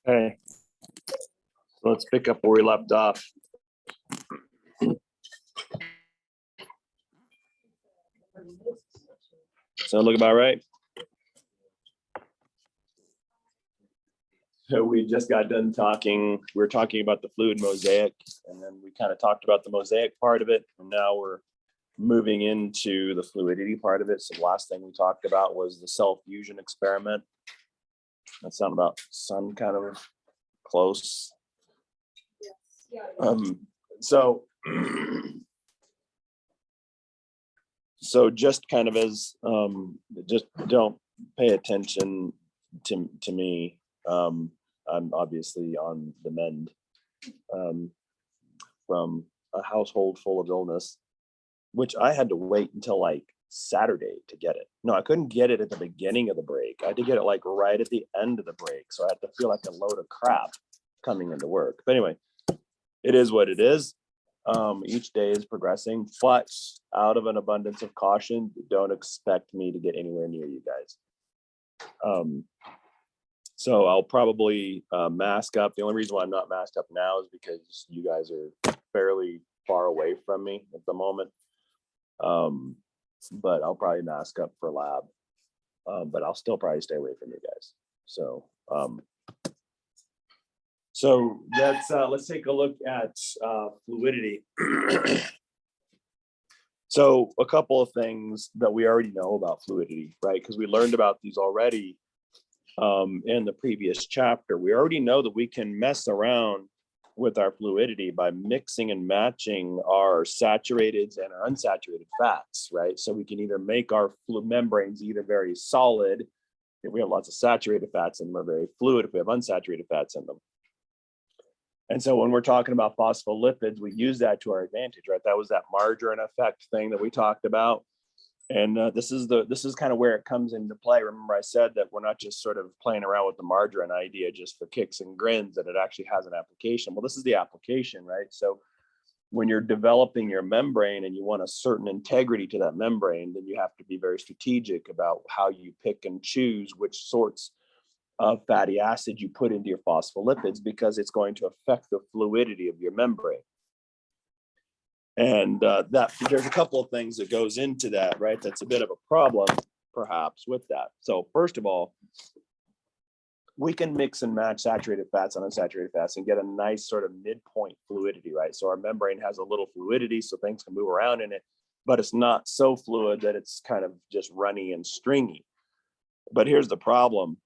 Okay, so let's pick up where we left off. So look about right. So we just got done talking. We were talking about the fluid mosaic, and then we kind of talked about the mosaic part of it. And now we're moving into the fluidity part of it. So the last thing we talked about was the cell fusion experiment. That sound about some kind of close. So just kind of as just don't pay attention to me. I'm obviously on the mend from a household full of illness, which I had to wait until like Saturday to get it. No, I couldn't get it at the beginning of the break. I had to get it like right at the end of the break. So I had to feel like a load of crap coming into work. But anyway, it is what it is. Each day is progressing, but out of an abundance of caution, don't expect me to get anywhere near you guys. So I'll probably mask up. The only reason why I'm not masked up now is because you guys are fairly far away from me at the moment. But I'll probably mask up for lab, but I'll still probably stay away from you guys. So let's take a look at fluidity. So a couple of things that we already know about fluidity, right? Because we learned about these already in the previous chapter. We already know that we can mess around with our fluidity by mixing and matching our saturated and our unsaturated fats, right? So we can either make our membranes either very solid, if we have lots of saturated fats in them, or very fluid if we have unsaturated fats in them. And so when we're talking about phospholipids, we use that to our advantage, right? That was that margarine effect thing that we talked about. And this is kind of where it comes into play. Remember, I said that we're not just sort of playing around with the margarine idea just for kicks and grins, that it actually has an application. Well, this is the application, right? So when you're developing your membrane and you want a certain integrity to that membrane, then you have to be very strategic about how you pick and choose which sorts of fatty acid you put into your phospholipids, because it's going to affect the fluidity of your membrane. And that there's a couple of things that goes into that, right? That's a bit of a problem, perhaps, with that. So first of all, we can mix and match saturated fats and unsaturated fats and get a nice sort of midpoint fluidity, right? So our membrane has a little fluidity, so things can move around in it, but it's not so fluid that it's kind of just runny and stringy. But here's the problem.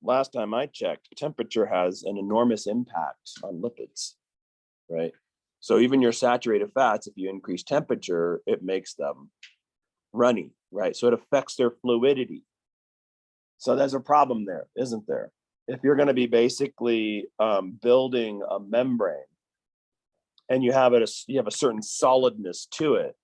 Last time I checked, temperature has an enormous impact on lipids, right? So even your saturated fats, if you increase temperature, it makes them runny, right? So it affects their fluidity. So there's a problem there, isn't there? If you're going to be basically building a membrane and you have a certain solidness to it,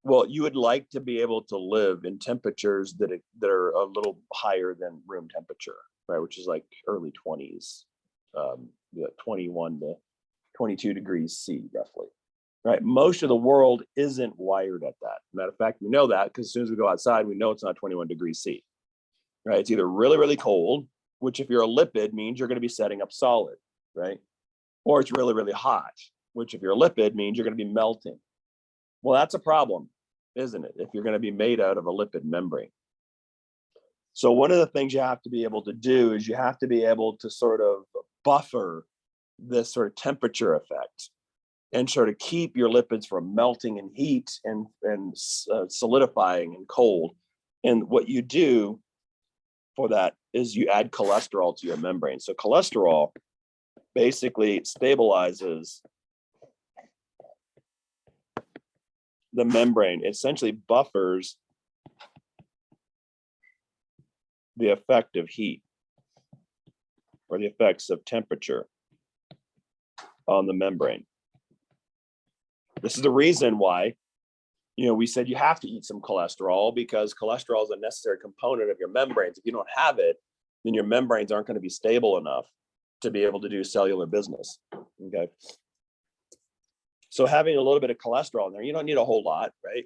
well, you would like to be able to live in temperatures that are a little higher than room temperature, right? Which is like early 20s, 21 to 22 degrees C, roughly, right? Most of the world isn't wired at that. Matter of fact, we know that because as soon as we go outside, we know it's not 21 degrees C, right? It's either really, really cold, which if you're a lipid means you're going to be setting up solid, right? Or it's really, really hot, which if you're a lipid means you're going to be melting. Well, that's a problem, isn't it? If you're going to be made out of a lipid membrane. So one of the things you have to be able to do is you have to be able to sort of buffer this sort of temperature effect and sort of keep your lipids from melting in heat and solidifying in cold. And what you do for that is you add cholesterol to your membrane. So cholesterol basically stabilizes the membrane, essentially buffers the effect of heat or the effects of temperature on the membrane. This is the reason why, we said you have to eat some cholesterol, because cholesterol is a necessary component of your membranes. If you don't have it, then your membranes aren't going to be stable enough to be able to do cellular business. Okay. So having a little bit of cholesterol in there, you don't need a whole lot, right?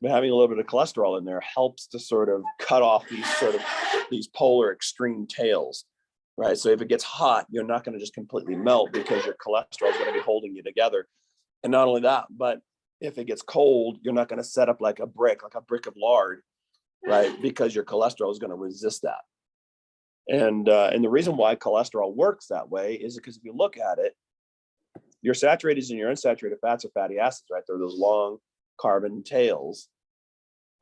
But having a little bit of cholesterol in there helps to sort of cut off these polar extreme tails, right? So if it gets hot, you're not going to just completely melt because your cholesterol is going to be holding you together. And not only that, but if it gets cold, you're not going to set up like a brick of lard, right? Because your cholesterol is going to resist that. And the reason why cholesterol works that way is because if you look at it, your saturated and your unsaturated fats are fatty acids, right? They're those long carbon tails.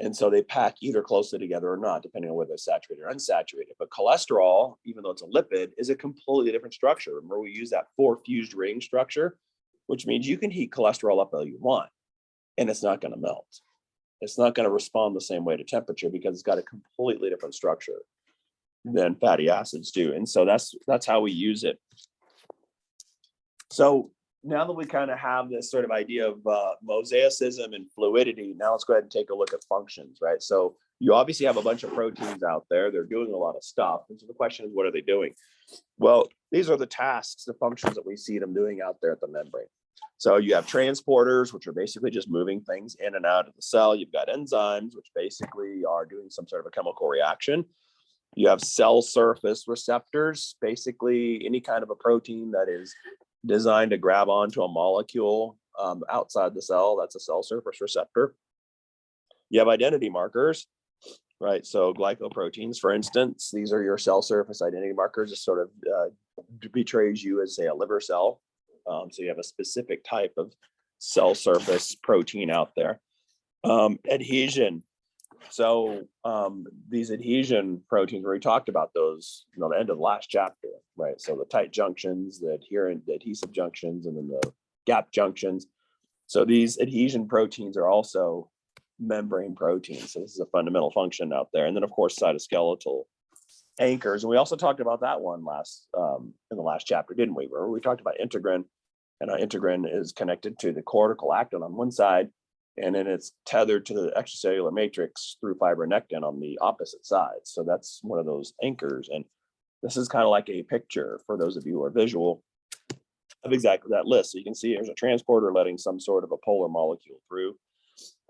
And so they pack either closely together or not, depending on whether they're saturated or unsaturated. But cholesterol, even though it's a lipid, is a completely different structure. Remember, we use that 4 fused ring structure, which means you can heat cholesterol up all you want, and it's not going to melt. It's not going to respond the same way to temperature because it's got a completely different structure than fatty acids do. And so that's how we use it. So now that we kind of have this sort of idea of mosaicism and fluidity, now let's go ahead and take a look at functions, right? So you obviously have a bunch of proteins out there. They're doing a lot of stuff. And so the question is, what are they doing? Well, these are the tasks, the functions that we see them doing out there at the membrane. So you have transporters, which are basically just moving things in and out of the cell. You've got enzymes, which basically are doing some sort of a chemical reaction. You have cell surface receptors, basically any kind of a protein that is designed to grab onto a molecule outside the cell. That's a cell surface receptor. You have identity markers, right? So glycoproteins, for instance, these are your cell surface identity markers. It sort of betrays you as, say, a liver cell. So you have a specific type of cell surface protein out there. Adhesion. So these adhesion proteins, we talked about those, the end of the last chapter, right? So the tight junctions, the adhesive junctions, and then the gap junctions. So these adhesion proteins are also membrane proteins. So this is a fundamental function out there. And then, of course, cytoskeletal anchors. And we also talked about that one in the last chapter, didn't we? Where we talked about integrin, and our integrin is connected to the cortical actin on one side, and then it's tethered to the extracellular matrix through fibronectin on the opposite side. So that's one of those anchors. And this is kind of like a picture for those of you who are visual of exactly that list. So you can see there's a transporter letting some sort of a polar molecule through,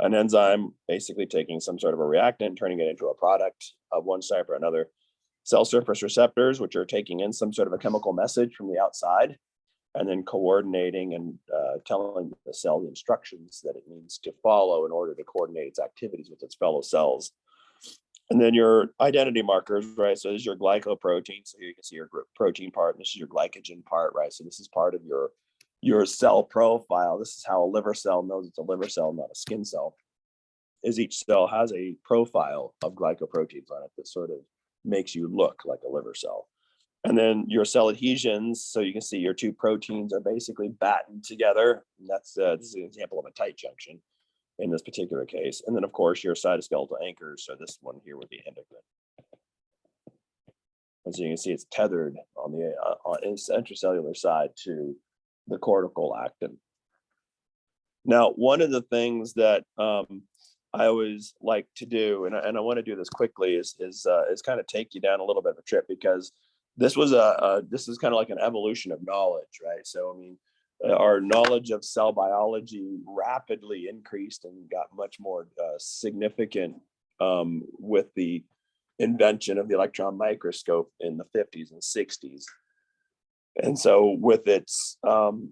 an enzyme basically taking some sort of a reactant, turning it into a product of one type or another, cell surface receptors, which are taking in some sort of a chemical message from the outside, and then coordinating and telling the cell the instructions that it needs to follow in order to coordinate its activities with its fellow cells. And then your identity markers, right? So this is your glycoprotein. So you can see your protein part, and this is your glycogen part, right? So this is part of your cell profile. This is how a liver cell knows it's a liver cell, not a skin cell, is each cell has a profile of glycoproteins on it that sort of makes you look like a liver cell. And then your cell adhesions, so you can see your two proteins are basically battened together. And this is an example of a tight junction in this particular case. And then, of course, your cytoskeletal anchors. So this one here would be endocrine. And so you can see it's tethered on the intracellular side to the cortical actin. Now, one of the things that I always like to do, and I want to do this quickly, is kind of take you down a little bit of a trip, because this is kind of like an evolution of knowledge, right? So, I mean, our knowledge of cell biology rapidly increased and got much more significant with the invention of the electron microscope in the 50s and 60s. And so with its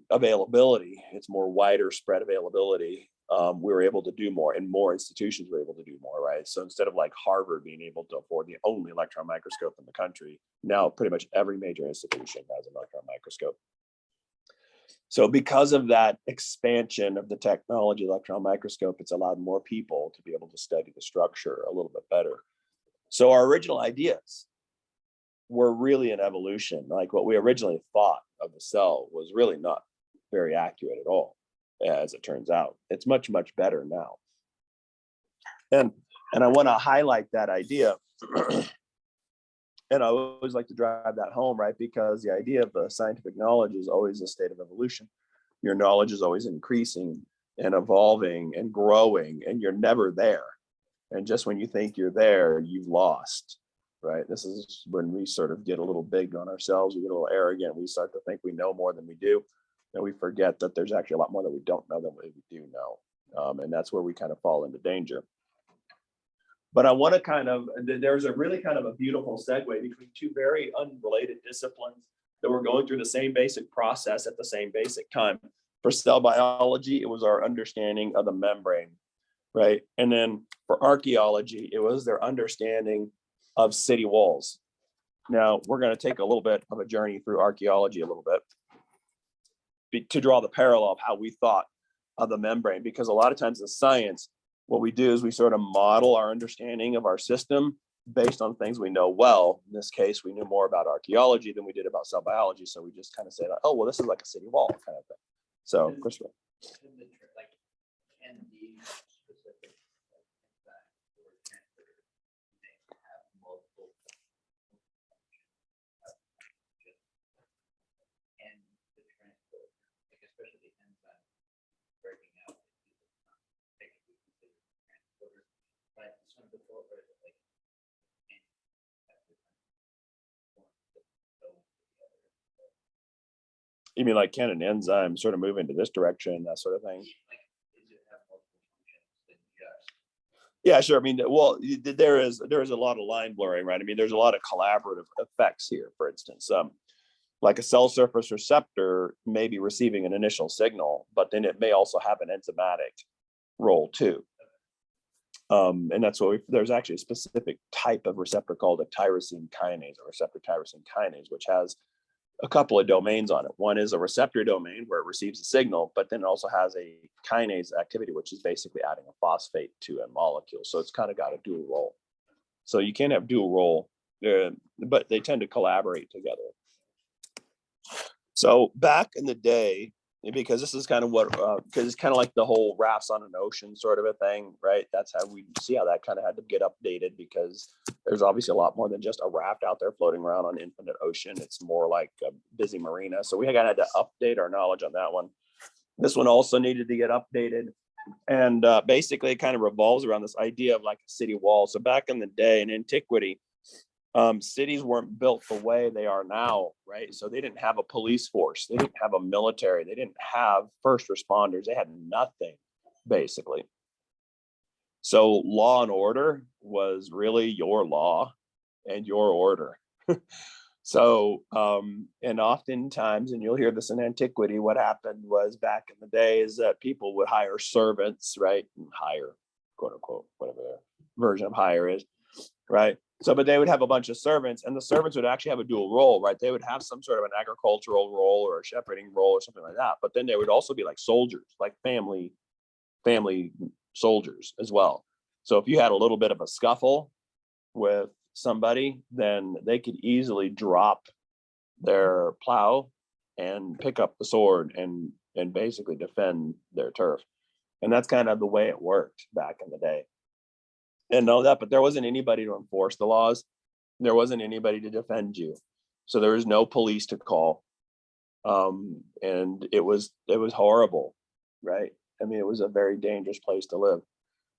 availability, its more wider spread availability, we were able to do more, and more institutions were able to do more, right? So instead of like Harvard being able to afford the only electron microscope in the country, now pretty much every major institution has an electron microscope. So because of that expansion of the technology, electron microscope, it's allowed more people to be able to study the structure a little bit better. So our original ideas were really an evolution. Like what we originally thought of the cell was really not very accurate at all. As it turns out, it's much, much better now. And I want to highlight that idea. And I always like to drive that home, right? Because the idea of the scientific knowledge is always a state of evolution. Your knowledge is always increasing and evolving and growing, and you're never there. And just when you think you're there, you've lost, right? This is when we sort of get a little big on ourselves. We get a little arrogant. We start to think we know more than we do. And we forget that there's actually a lot more that we don't know than we do know. And that's where we kind of fall into danger. But I want to there's a really kind of a beautiful segue between two very unrelated disciplines that were going through the same basic process at the same basic time. For cell biology, it was our understanding of the membrane, right? And then for archaeology, it was their understanding of city walls. Now, we're going to take a little bit of a journey through archaeology a little bit to draw the parallel of how we thought of the membrane, because a lot of times in science, what we do is we sort of model our understanding of our system based on things we know well. In this case, we knew more about archaeology than we did about cell biology. So we just kind of say, like, oh, well, this is like a city wall kind of thing. So, Christopher. You mean like can an enzyme sort of move into this direction, that sort of thing? Yeah, sure. I mean, well, there is a lot of line blurring, right? I mean, there's a lot of collaborative effects here. For instance, like a cell surface receptor may be receiving an initial signal, but then it may also have an enzymatic role too. And that's what there's actually a specific type of receptor called a tyrosine kinase, or receptor tyrosine kinase, which has a couple of domains on it. One is a receptor domain where it receives a signal, but then it also has a kinase activity, which is basically adding a phosphate to a molecule. So it's kind of got a dual role. So you can't have dual role, but they tend to collaborate together. So back in the day, because this is kind of what, because it's kind of like the whole rafts on an ocean sort of a thing, right? That's how we see how that kind of had to get updated, because there's obviously a lot more than just a raft out there floating around on infinite ocean. It's more like a busy marina. So we had to update our knowledge on that one. This one also needed to get updated. And basically it kind of revolves around this idea of like a city wall. So back in the day in antiquity, cities weren't built the way they are now, right? So they didn't have a police force. They didn't have a military. They didn't have first responders. They had nothing, basically. So law and order was really your law and your order. So, and oftentimes, and you'll hear this in antiquity, what happened was back in the day is that people would hire servants, right? And hire, quote unquote, whatever their version of hire is, right? So, but they would have a bunch of servants, and the servants would actually have a dual role, right? They would have some sort of an agricultural role or a shepherding role or something like that. But then they would also be like soldiers, like family soldiers as well. So if you had a little bit of a scuffle with somebody, then they could easily drop their plow and pick up the sword and basically defend their turf. And that's kind of the way it worked back in the day. And know that, but there wasn't anybody to enforce the laws. There wasn't anybody to defend you. So there was no police to call. And it was horrible, right? I mean, it was a very dangerous place to live,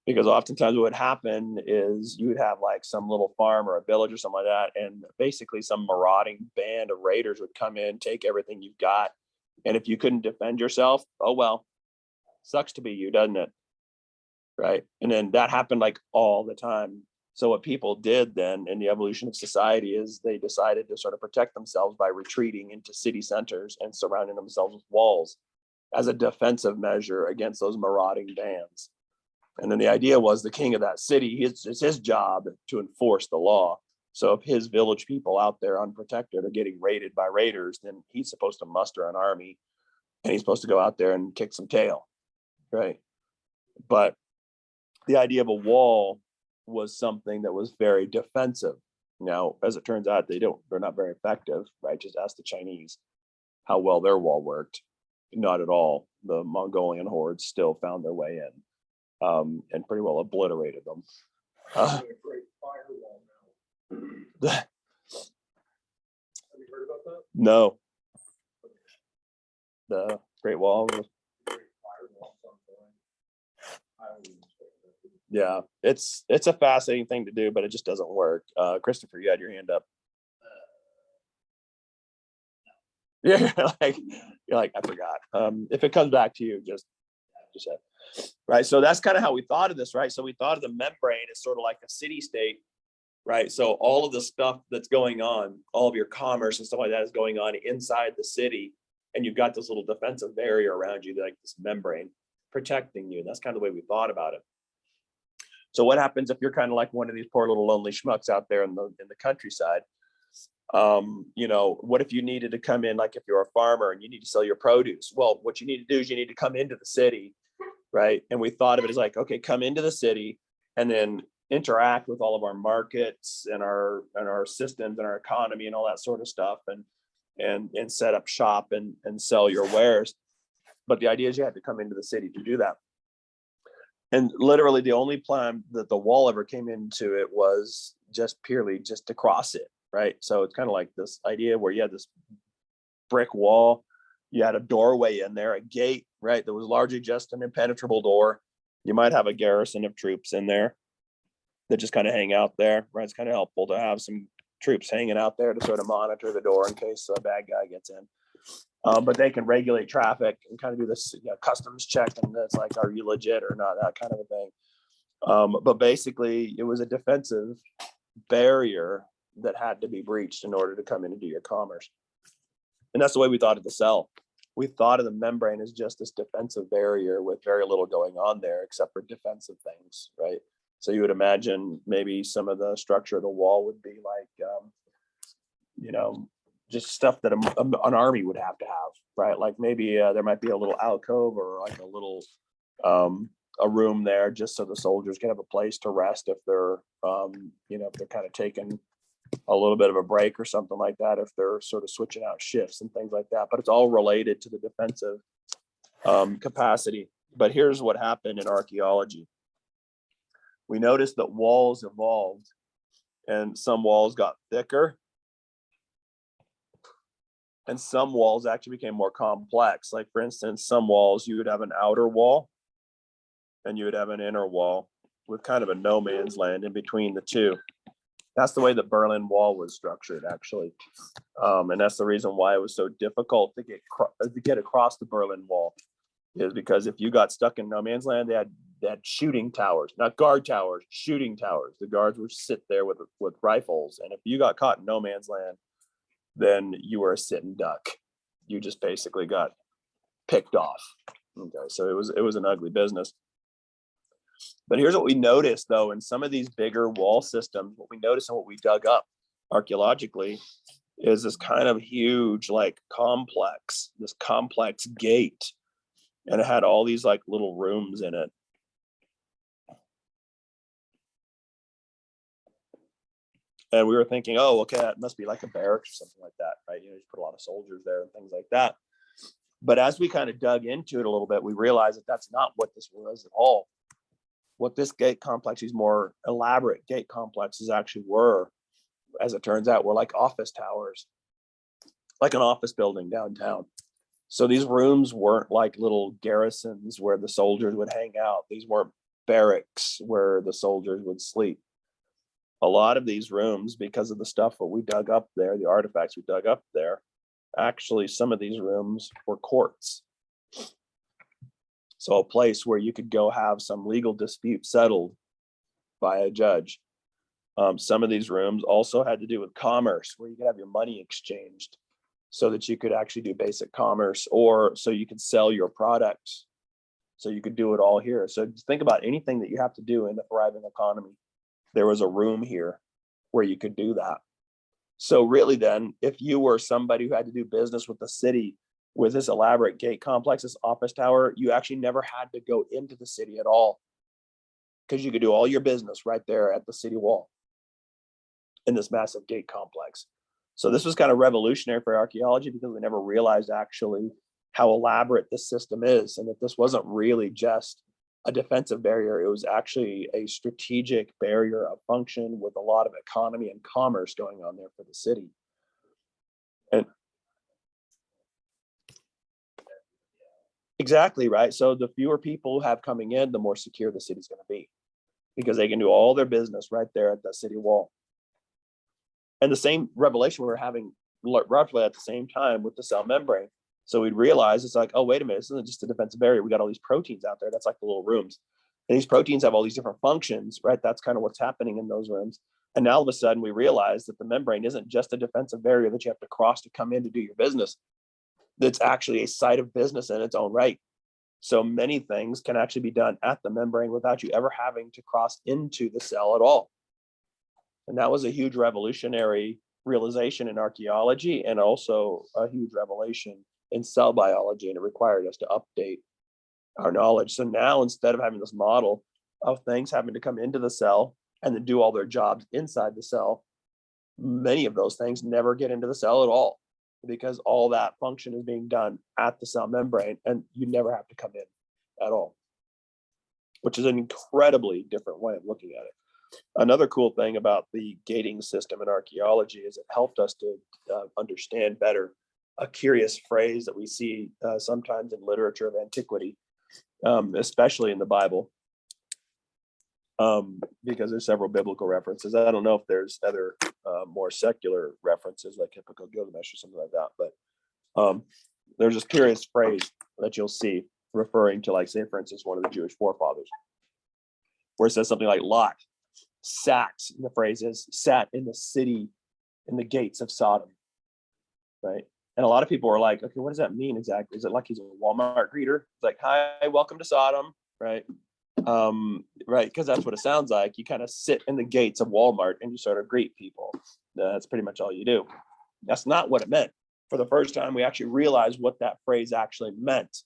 because oftentimes what would happen is you would have like some little farm or a village or something like that. And basically some marauding band of raiders would come in, take everything you've got. And if you couldn't defend yourself, oh, well, sucks to be you, doesn't it? Right. And then that happened like all the time. So what people did then in the evolution of society is they decided to sort of protect themselves by retreating into city centers and surrounding themselves with walls as a defensive measure against those marauding bands. And then the idea was the king of that city, it's his job to enforce the law. So if his village people out there unprotected are getting raided by raiders, then he's supposed to muster an army and he's supposed to go out there and kick some tail, right? But the idea of a wall was something that was very defensive. Now, as it turns out, they're not very effective, right? Just ask the Chinese how well their wall worked. Not at all. The Mongolian hordes still found their way in, and pretty well obliterated them. Have you heard about that? No. The Great Wall. Yeah, it's a fascinating thing to do, but it just doesn't work. Christopher, you had your hand up. Yeah, you're like I forgot. If it comes back to you, just you said, right? So that's kind of how we thought of this, right? So we thought of the membrane as sort of like a city state, right? So all of the stuff that's going on, all of your commerce and stuff like that is going on inside the city. And you've got this little defensive barrier around you, like this membrane protecting you. And that's kind of the way we thought about it. So what happens if you're kind of like one of these poor little lonely schmucks out there in the countryside? You know, what if you needed to come in, like if you're a farmer and you need to sell your produce? Well, what you need to do is you need to come into the city, right? And we thought of it as like, okay, come into the city and then interact with all of our markets and our systems and our economy and all that sort of stuff, and set up shop and sell your wares. But the idea is you had to come into the city to do that. And literally the only plan that the wall ever came into it was just purely just to cross it, right? So it's kind of like this idea where you had this brick wall, you had a doorway in there, a gate, right? That was largely just an impenetrable door. You might have a garrison of troops in there that just kind of hang out there, right? It's kind of helpful to have some troops hanging out there to sort of monitor the door in case a bad guy gets in. But they can regulate traffic and kind of do this, you know, customs check, and it's like, are you legit or not, that kind of a thing. But basically, it was a defensive barrier that had to be breached in order to come in and do your commerce. And that's the way we thought of the cell. We thought of the membrane as just this defensive barrier with very little going on there except for defensive things, right? So you would imagine maybe some of the structure of the wall would be like, you know, just stuff that an army would have to have, right? Like maybe there might be a little alcove or like a little a room there just so the soldiers can have a place to rest if they're, you know, if they're kind of taking a little bit of a break or something like that, if they're sort of switching out shifts and things like that. But it's all related to the defensive capacity. But here's what happened in archaeology. We noticed that walls evolved and some walls got thicker and some walls actually became more complex. Like for instance, some walls you would have an outer wall and you would have an inner wall with kind of a no man's land in between the two. That's the way the Berlin Wall was structured, actually. And that's the reason why it was so difficult to get across the Berlin Wall, is because if you got stuck in no man's land, they had shooting towers, not guard towers, shooting towers. The guards would sit there with rifles. And if you got caught in no man's land, then you were a sitting duck. You just basically got picked off. Okay, so it was an ugly business. But here's what we noticed, though, in some of these bigger wall systems, what we noticed and what we dug up archaeologically is this kind of huge, like this complex gate. And it had all these like little rooms in it. And we were thinking, oh, okay, that must be like a barracks or something like that, right? You know, just put a lot of soldiers there and things like that. But as we kind of dug into it a little bit, we realized that that's not what this was at all. What this gate complex, these more elaborate gate complexes actually were, as it turns out, were like office towers, like an office building downtown. So these rooms weren't like little garrisons where the soldiers would hang out. These weren't barracks where the soldiers would sleep. A lot of these rooms, because of the stuff that we dug up there, the artifacts we dug up there, actually some of these rooms were courts. So a place where you could go have some legal dispute settled by a judge. Some of these rooms also had to do with commerce, where you could have your money exchanged so that you could actually do basic commerce, or so you could sell your products. So you could do it all here. So think about anything that you have to do in a thriving economy. There was a room here where you could do that. So really then, if you were somebody who had to do business with the city, with this elaborate gate complex, this office tower, you actually never had to go into the city at all, because you could do all your business right there at the city wall in this massive gate complex. So this was kind of revolutionary for archaeology, because we never realized actually how elaborate this system is, and that this wasn't really just a defensive barrier. It was actually a strategic barrier of function with a lot of economy and commerce going on there for the city. And exactly, right. So the fewer people who have coming in, the more secure the city's going to be, because they can do all their business right there at the city wall. And the same revelation we were having roughly at the same time with the cell membrane. So we'd realize it's like, oh, wait a minute, this isn't just a defensive barrier. We got all these proteins out there. That's like the little rooms. And these proteins have all these different functions, right? That's kind of what's happening in those rooms. And now all of a sudden we realize that the membrane isn't just a defensive barrier that you have to cross to come in to do your business. That's actually a site of business in its own right. So many things can actually be done at the membrane without you ever having to cross into the cell at all. And that was a huge revolutionary realization in archaeology, and also a huge revelation in cell biology. And it required us to update our knowledge. So now, instead of having this model of things having to come into the cell and then do all their jobs inside the cell, many of those things never get into the cell at all, because all that function is being done at the cell membrane, and you never have to come in at all, which is an incredibly different way of looking at it. Another cool thing about the gating system in archaeology is it helped us to understand better a curious phrase that we see sometimes in literature of antiquity, especially in the Bible, because there's several biblical references. I don't know if there's other more secular references like Hippocrates Gilgamesh or something like that, but there's this curious phrase that you'll see referring to, like, say, for instance, one of the Jewish forefathers, where it says something like Lot sat, and the phrase is, sat in the city, in the gates of Sodom, right? And a lot of people are like, okay, what does that mean exactly? Is it like he's a Walmart greeter? It's like, hi, welcome to Sodom, right? Right, because that's what it sounds like. You kind of sit in the gates of Walmart and you sort of greet people. That's pretty much all you do. That's not what it meant. For the first time, we actually realized what that phrase actually meant.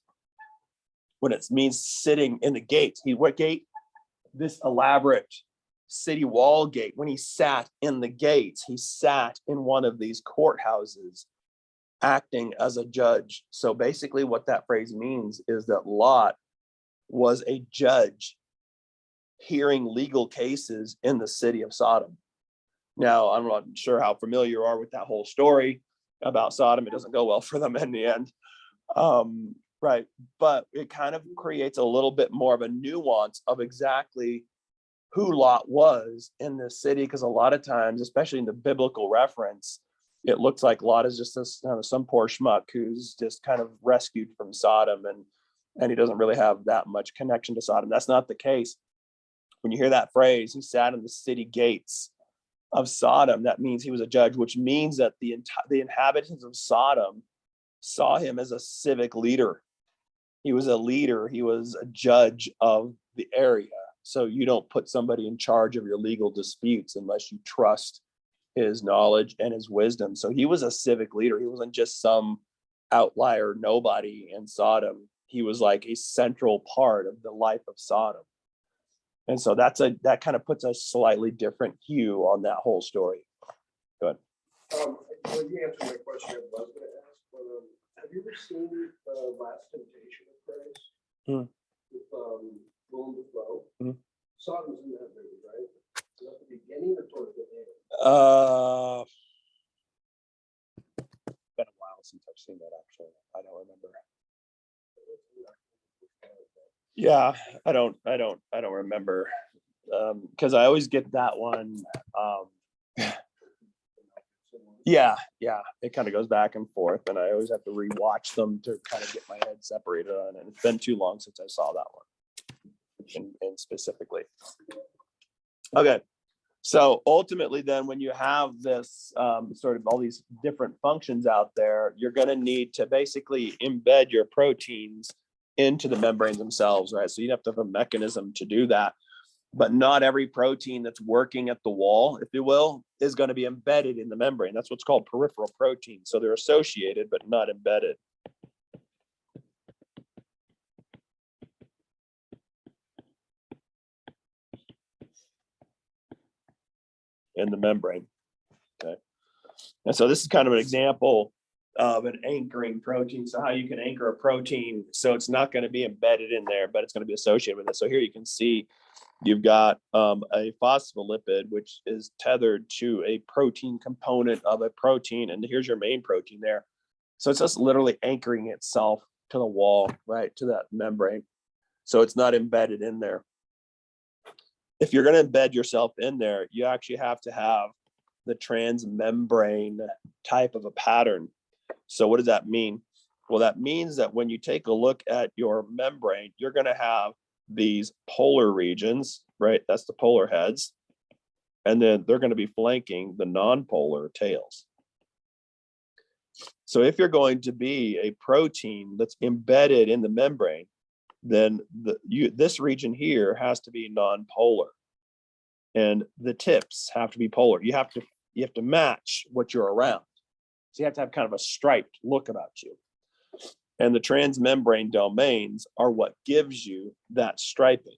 When it means sitting in the gates. What gate? This elaborate city wall gate. When he sat in the gates, he sat in one of these courthouses acting as a judge. So basically what that phrase means is that Lot was a judge hearing legal cases in the city of Sodom. Now, I'm not sure how familiar you are with that whole story about Sodom. It doesn't go well for them in the end. Right. But it kind of creates a little bit more of a nuance of exactly who Lot was in this city, because a lot of times, especially in the biblical reference, it looks like Lot is just this kind of some poor schmuck who's just kind of rescued from Sodom, and he doesn't really have that much connection to Sodom. That's not the case. When you hear that phrase, he sat in the city gates of Sodom, that means he was a judge, which means that the inhabitants of Sodom saw him as a civic leader. He was a leader. He was a judge of the area. So you don't put somebody in charge of your legal disputes unless you trust his knowledge and his wisdom. So he was a civic leader. He wasn't just some outlier nobody in Sodom. He was like a central part of the life of Sodom. And so that kind of puts a slightly different hue on that whole story. Go ahead. Well, you answered my question I was going to ask, but have you ever seen the Last Temptation of Christ with Willem Dafoe? Sodom's in that movie, right? Is that the beginning or towards the end? Been a while since I've seen that, actually. I don't remember. Yeah, I don't remember, because I always get that one. Yeah, it kind of goes back and forth, and I always have to rewatch them to kind of get my head separated on it. It's been too long since I saw that one, and specifically. Okay, so ultimately, then, when you have this sort of all these different functions out there, you're going to need to basically embed your proteins into the membranes themselves, right? So you have to have a mechanism to do that. But not every protein that's working at the wall, if you will, is going to be embedded in the membrane. That's what's called peripheral proteins. So they're associated, but not embedded. In the membrane. Okay. And so this is kind of an example of an anchoring protein. So how you can anchor a protein so it's not going to be embedded in there, but it's going to be associated with it. So here you can see you've got a phospholipid, which is tethered to a protein component of a protein. And here's your main protein there. So it's just literally anchoring itself to the wall, right, to that membrane. So it's not embedded in there. If you're going to embed yourself in there, you actually have to have the transmembrane type of a pattern. So what does that mean? Well, that means that when you take a look at your membrane, you're going to have these polar regions, right? That's the polar heads. And then they're going to be flanking the non-polar tails. So if you're going to be a protein that's embedded in the membrane, then this region here has to be non-polar. And the tips have to be polar. You have to match what you're around. So you have to have kind of a striped look about you. And the transmembrane domains are what gives you that striping.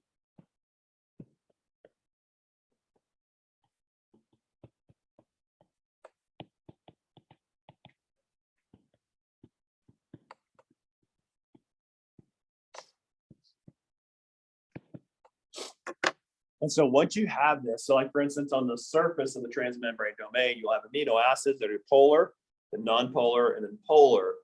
And so once you have this, so like for instance, on the surface of the transmembrane domain, you'll have amino acids that are polar, the non-polar, and then polar.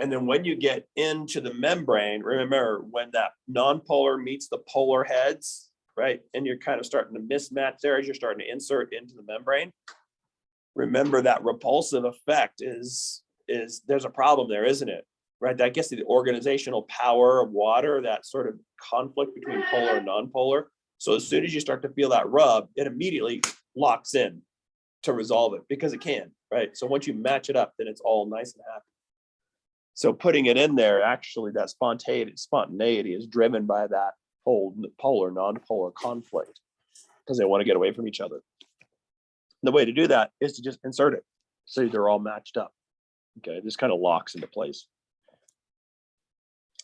And then when you get into the membrane, remember when that non-polar meets the polar heads, right? And you're kind of starting to mismatch there as you're starting to insert into the membrane. Remember that repulsive effect is there's a problem there, isn't it? Right? That gets to the organizational power of water, that sort of conflict between polar and non-polar. So as soon as you start to feel that rub, it immediately locks in to resolve it because it can, right? So once you match it up, then it's all nice and happy. So putting it in there, actually that spontaneity is driven by that whole polar, non-polar conflict because they want to get away from each other. The way to do that is to just insert it so they're all matched up. Okay, it just kind of locks into place.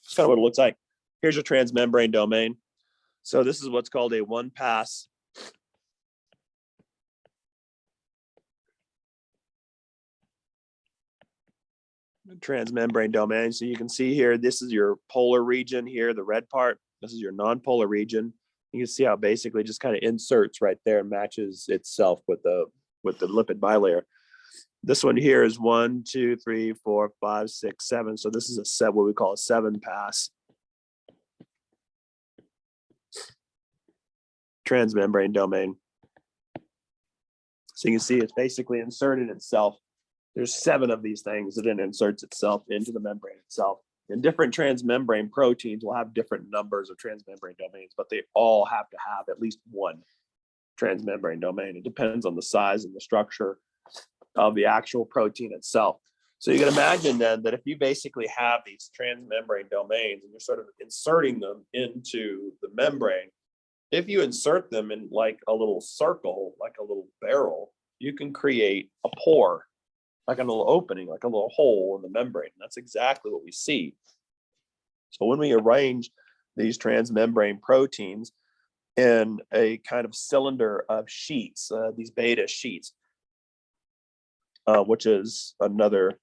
It's kind of what it looks like. Here's your transmembrane domain. So this is what's called a one-pass transmembrane domain. So you can see here, this is your polar region here, the red part. This is your non-polar region. You can see how basically just kind of inserts right there and matches itself with the lipid bilayer. This one here is 1, 2, 3, 4, 5, 6, 7. So this is what we call a 7-pass transmembrane domain. So you can see it's basically inserted itself. There's 7 of these things that it inserts itself into the membrane itself. And different transmembrane proteins will have different numbers of transmembrane domains, but they all have to have at least one transmembrane domain. It depends on the size and the structure of the actual protein itself. So you can imagine then that if you basically have these transmembrane domains and you're sort of inserting them into the membrane, if you insert them in like a little circle, like a little barrel, you can create a pore, like a little opening, like a little hole in the membrane. And that's exactly what we see. So when we arrange these transmembrane proteins in a kind of cylinder of sheets, these beta sheets, which is another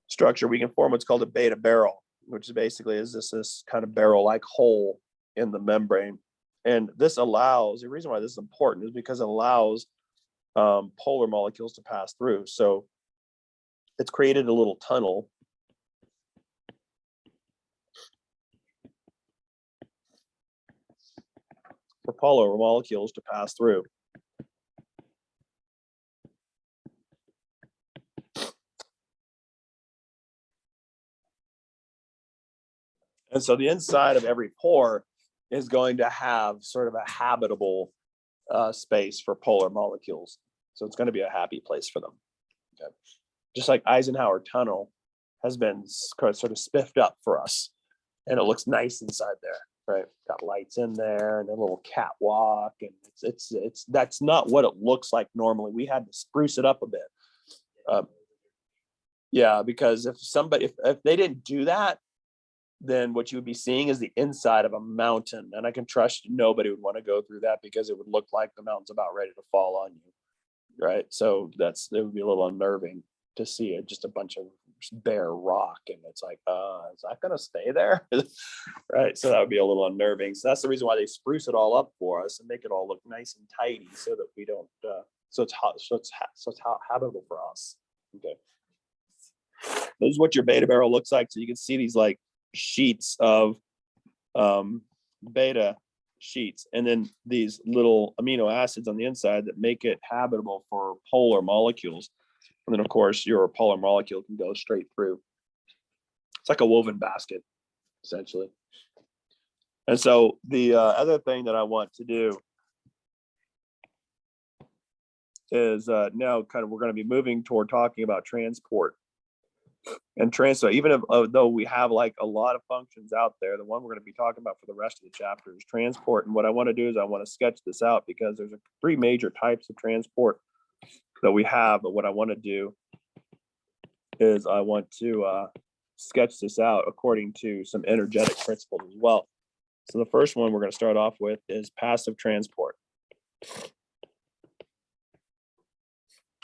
structure, we can form what's called a beta barrel, which is basically is this kind of barrel-like hole in the membrane. And this allows, the reason why this is important is because it allows polar molecules to pass through. So it's created a little tunnel for polar molecules to pass through. And so the inside of every pore is going to have sort of a habitable space for polar molecules. So it's going to be a happy place for them. Okay. Just like Eisenhower Tunnel has been sort of spiffed up for us, and it looks nice inside there, right? Got lights in there and a little catwalk, and it's that's not what it looks like normally. We had to spruce it up a bit. Yeah, because if they didn't do that, then what you would be seeing is the inside of a mountain. And I can trust nobody would want to go through that because it would look like the mountain's about ready to fall on you. Right. So it would be a little unnerving to see it, just a bunch of bare rock. And it's like, is that going to stay there? Right. So that would be a little unnerving. So that's the reason why they spruce it all up for us and make it all look nice and tidy so that we don't, so it's habitable for us. Okay. This is what your beta barrel looks like. So you can see these like sheets of beta sheets, and then these little amino acids on the inside that make it habitable for polar molecules. And then of course your polar molecule can go straight through. It's like a woven basket, essentially. And so the other thing that I want to do is now kind of we're going to be moving toward talking about transport. And transport, even if though we have like a lot of functions out there, the one we're going to be talking about for the rest of the chapter is transport. And what I want to do is I want to sketch this out because there's three major types of transport that we have. But what I want to do is I want to sketch this out according to some energetic principles as well. So the first one we're going to start off with is passive transport.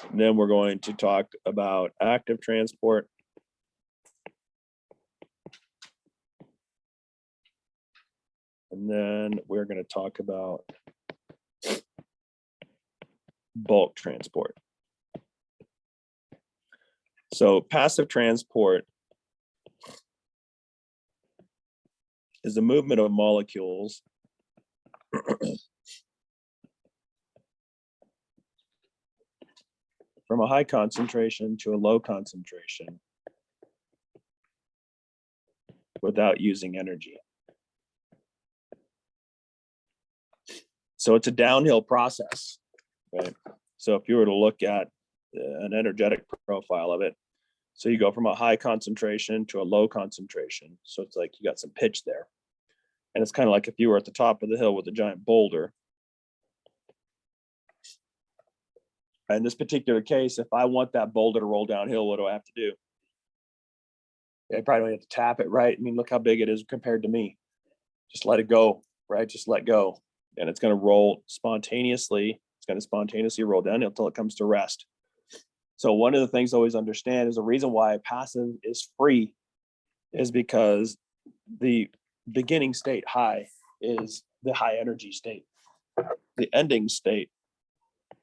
And then we're going to talk about active transport. And then we're going to talk about bulk transport. So passive transport is the movement of molecules from a high concentration to a low concentration without using energy. So it's a downhill process, right? So if you were to look at an energetic profile of it, so you go from a high concentration to a low concentration. So it's like you got some pitch there. And it's kind of like if you were at the top of the hill with a giant boulder. In this particular case, if I want that boulder to roll downhill, what do I have to do? I probably don't have to tap it, right? I mean, look how big it is compared to me. Just let it go, right? Just let go. And it's going to roll spontaneously. It's going to spontaneously roll down until it comes to rest. So one of the things to always understand is the reason why passive is free is because the beginning state high is the high energy state. The ending state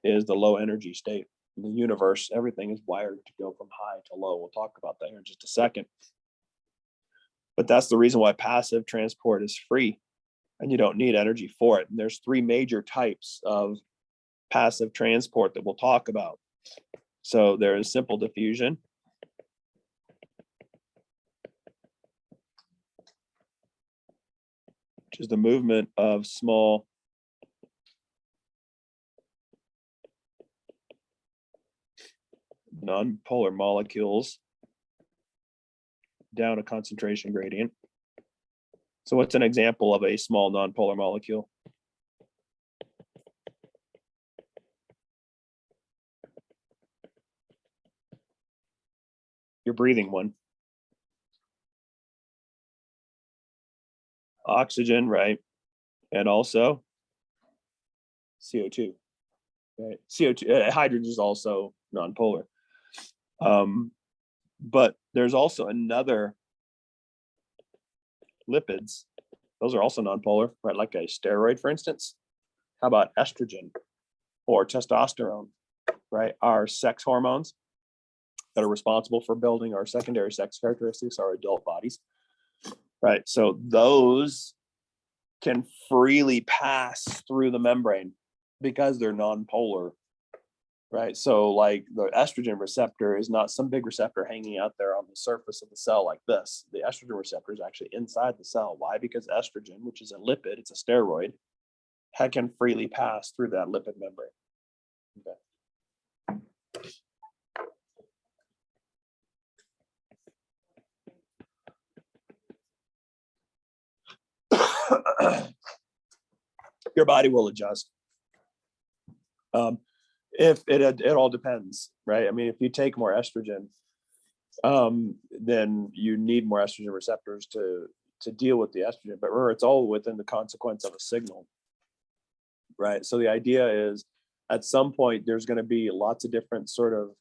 is the low energy state. In the universe, everything is wired to go from high to low. We'll talk about that here in just a second. But that's the reason why passive transport is free. And you don't need energy for it. And there's three major types of passive transport that we'll talk about. So there is simple diffusion, which is the movement of small nonpolar molecules down a concentration gradient. So what's an example of a small nonpolar molecule? You're breathing one. Oxygen, right? And also CO2, right? CO2, hydrogen is also nonpolar. But there's also another lipids. Those are also nonpolar, right? Like a steroid, for instance. How about estrogen or testosterone, right? Our sex hormones that are responsible for building our secondary sex characteristics, our adult bodies, right? So those can freely pass through the membrane because they're nonpolar, right? So like the estrogen receptor is not some big receptor hanging out there on the surface of the cell like this. The estrogen receptor is actually inside the cell. Why? Because estrogen, which is a lipid, it's a steroid, can freely pass through that lipid membrane. Okay. Your body will adjust. If it all depends, right? I mean, if you take more estrogen, then you need more estrogen receptors to deal with the estrogen. But remember, it's all within the consequence of a signal, right? So the idea is, at some point, there's going to be lots of different sort of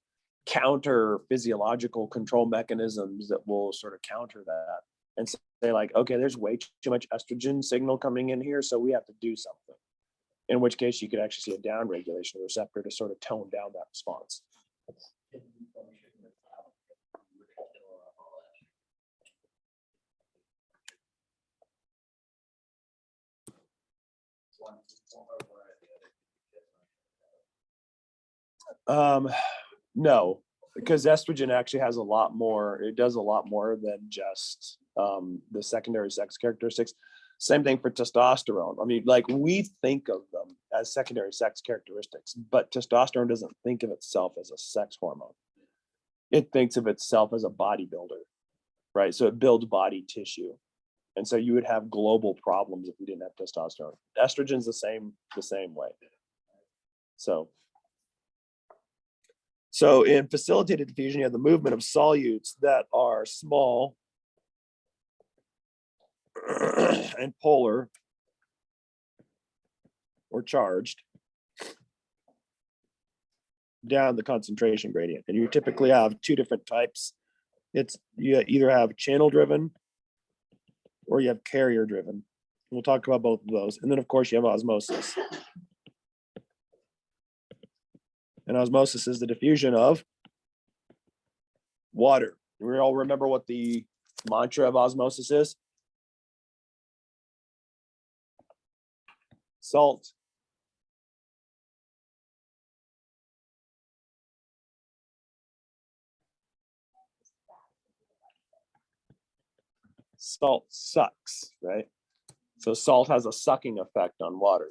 counter physiological control mechanisms that will sort of counter that and say like, okay, there's way too much estrogen signal coming in here, so we have to do something. In which case you could actually see a down regulation of the receptor to sort of tone down that response. No, because estrogen actually has a lot more, it does a lot more than just the secondary sex characteristics. Same thing for testosterone. I mean, like, we think of them as secondary sex characteristics, but testosterone doesn't think of itself as a sex hormone. It thinks of itself as a bodybuilder, right? So it builds body tissue. And so you would have global problems if you didn't have testosterone. Estrogen's the same way. So in facilitated diffusion, you have the movement of solutes that are small and polar or charged down the concentration gradient. And you typically have two different types. You either have channel driven or you have carrier driven. We'll talk about both of those. And then of course you have osmosis. And osmosis is the diffusion of water. We all remember what the mantra of osmosis is? Salt. Salt sucks, right? So salt has a sucking effect on water.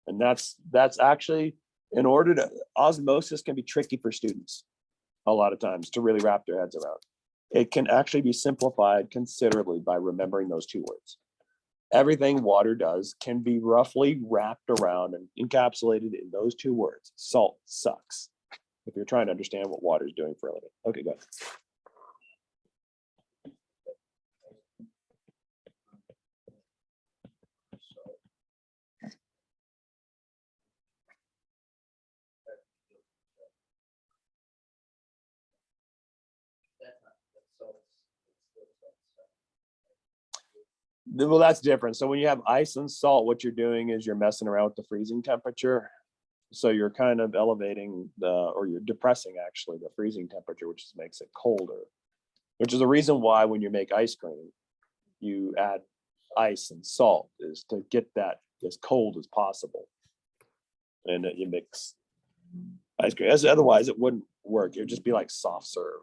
And that's actually, in order to, osmosis can be tricky for students a lot of times to really wrap their heads around. It can actually be simplified considerably by remembering those two words. Everything water does can be roughly wrapped around and encapsulated in those two words. Salt sucks. If you're trying to understand what water is doing for a living. Okay, go ahead. Well, that's different. So when you have ice and salt, what you're doing is you're messing around with the freezing temperature. So you're kind of elevating or you're depressing actually the freezing temperature, which just makes it colder, which is the reason why when you make ice cream, you add ice and salt, is to get that as cold as possible. And you mix ice cream. Otherwise it wouldn't work. It would just be like soft serve.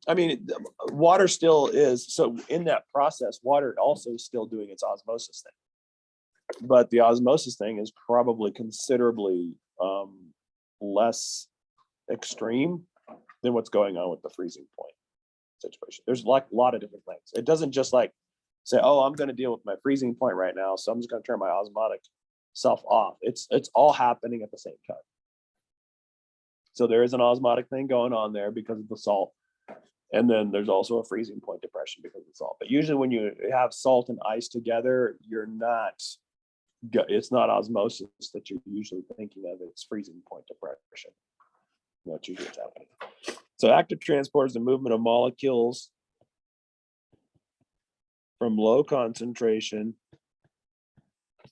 I mean, water still is, so in that process, water also is still doing its osmosis thing. But the osmosis thing is probably considerably less extreme than what's going on with the freezing point situation. There's like a lot of different things. It doesn't just like say, oh, I'm going to deal with my freezing point right now, so I'm just going to turn my osmotic self off. It's all happening at the same time. So there is an osmotic thing going on there because of the salt. And then there's also a freezing point depression because of salt. But usually when you have salt and ice together, it's not osmosis that you're usually thinking of. It's freezing point depression. That's usually what's happening. So active transport is the movement of molecules from low concentration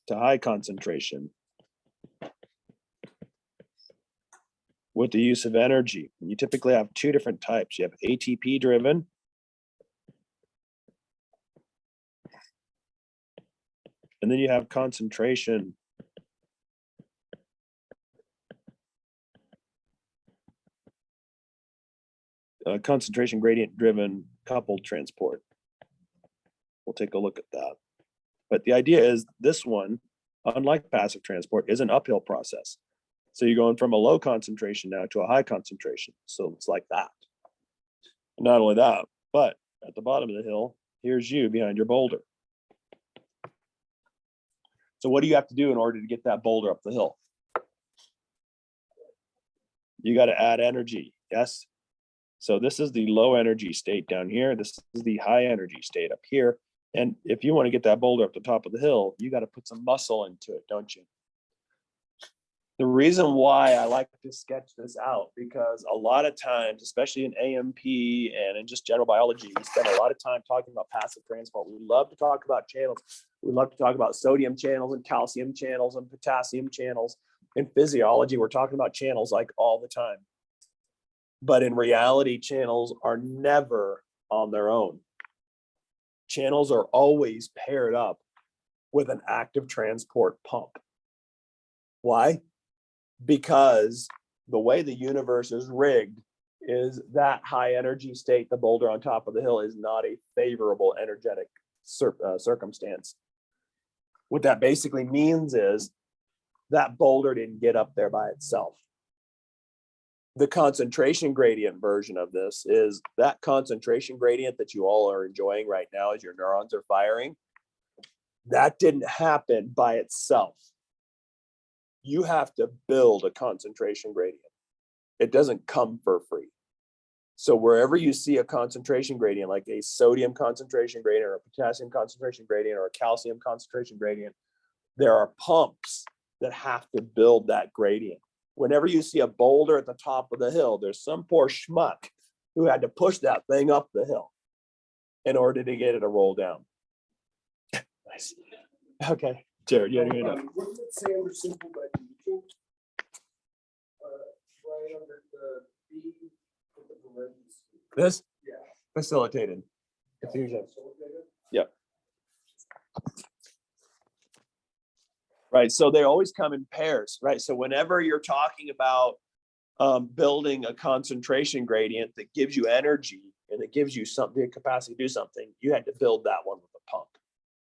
to high concentration with the use of energy. And you typically have two different types. You have ATP driven and then you have concentration concentration gradient driven coupled transport. We'll take a look at that. But the idea is this one, unlike passive transport, is an uphill process. So you're going from a low concentration now to a high concentration. So it's like that. Not only that, but at the bottom of the hill, here's you behind your boulder. So what do you have to do in order to get that boulder up the hill? You got to add energy, yes? So this is the low energy state down here. This is the high energy state up here. And if you want to get that boulder up the top of the hill, you got to put some muscle into it, don't you? The reason why I like to sketch this out, because a lot of times, especially in AMP and in just general biology, we spend a lot of time talking about passive transport. We love to talk about channels. We love to talk about sodium channels and calcium channels and potassium channels. In physiology, we're talking about channels like all the time. But in reality, channels are never on their own. Channels are always paired up with an active transport pump. Why? Because the way the universe is rigged is that high energy state, the boulder on top of the hill, is not a favorable energetic circumstance. What that basically means is that boulder didn't get up there by itself. The concentration gradient version of this is that concentration gradient that you all are enjoying right now as your neurons are firing. That didn't happen by itself. You have to build a concentration gradient. It doesn't come for free. So wherever you see a concentration gradient, like a sodium concentration gradient or a potassium concentration gradient or a calcium concentration gradient, there are pumps that have to build that gradient. Whenever you see a boulder at the top of the hill, there's some poor schmuck who had to push that thing up the hill in order to get it to roll down. Nice. Okay, Jared, you had your hand up. Wasn't it sand or simple dilution? Right under the B with the parentheses. This Yeah. facilitated diffusion. Yep. Right, so they always come in pairs, right? So whenever you're talking about building a concentration gradient that gives you energy and it gives you something, the capacity to do something, you had to build that one with a pump.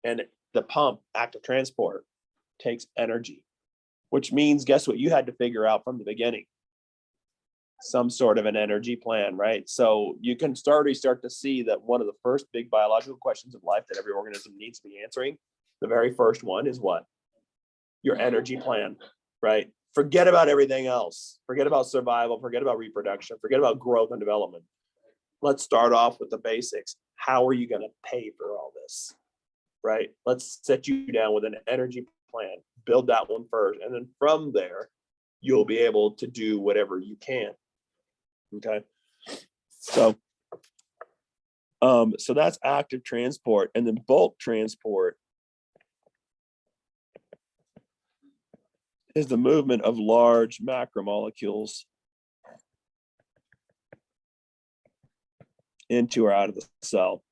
And the pump, active transport, takes energy, which means, guess what you had to figure out from the beginning? Some sort of an energy plan, right? So you can start to see that one of the first big biological questions of life that every organism needs to be answering, the very first one is what? Your energy plan, right? Forget about everything else. Forget about survival, forget about reproduction, forget about growth and development. Let's start off with the basics. How are you going to pay for all this, right? Let's set you down with an energy plan, build that one first. And then from there, you'll be able to do whatever you can. Okay. So that's active transport. And then bulk transport is the movement of large macromolecules into or out of the cell.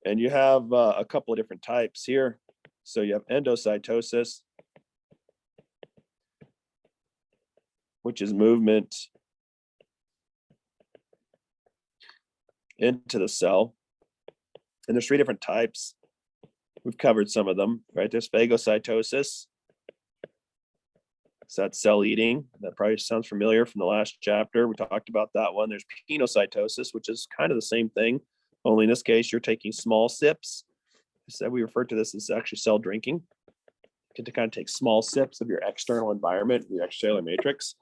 And you have a couple of different types here. So you have endocytosis, which is movement into the cell. And there's 3 different types. We've covered some of them, right? There's phagocytosis. So that's cell eating. That probably sounds familiar from the last chapter. We talked about that one. There's penocytosis, which is kind of the same thing, only in this case, you're taking small sips. So we refer to this as actually cell drinking. You get to kind of take small sips of your external environment, your extracellular matrix.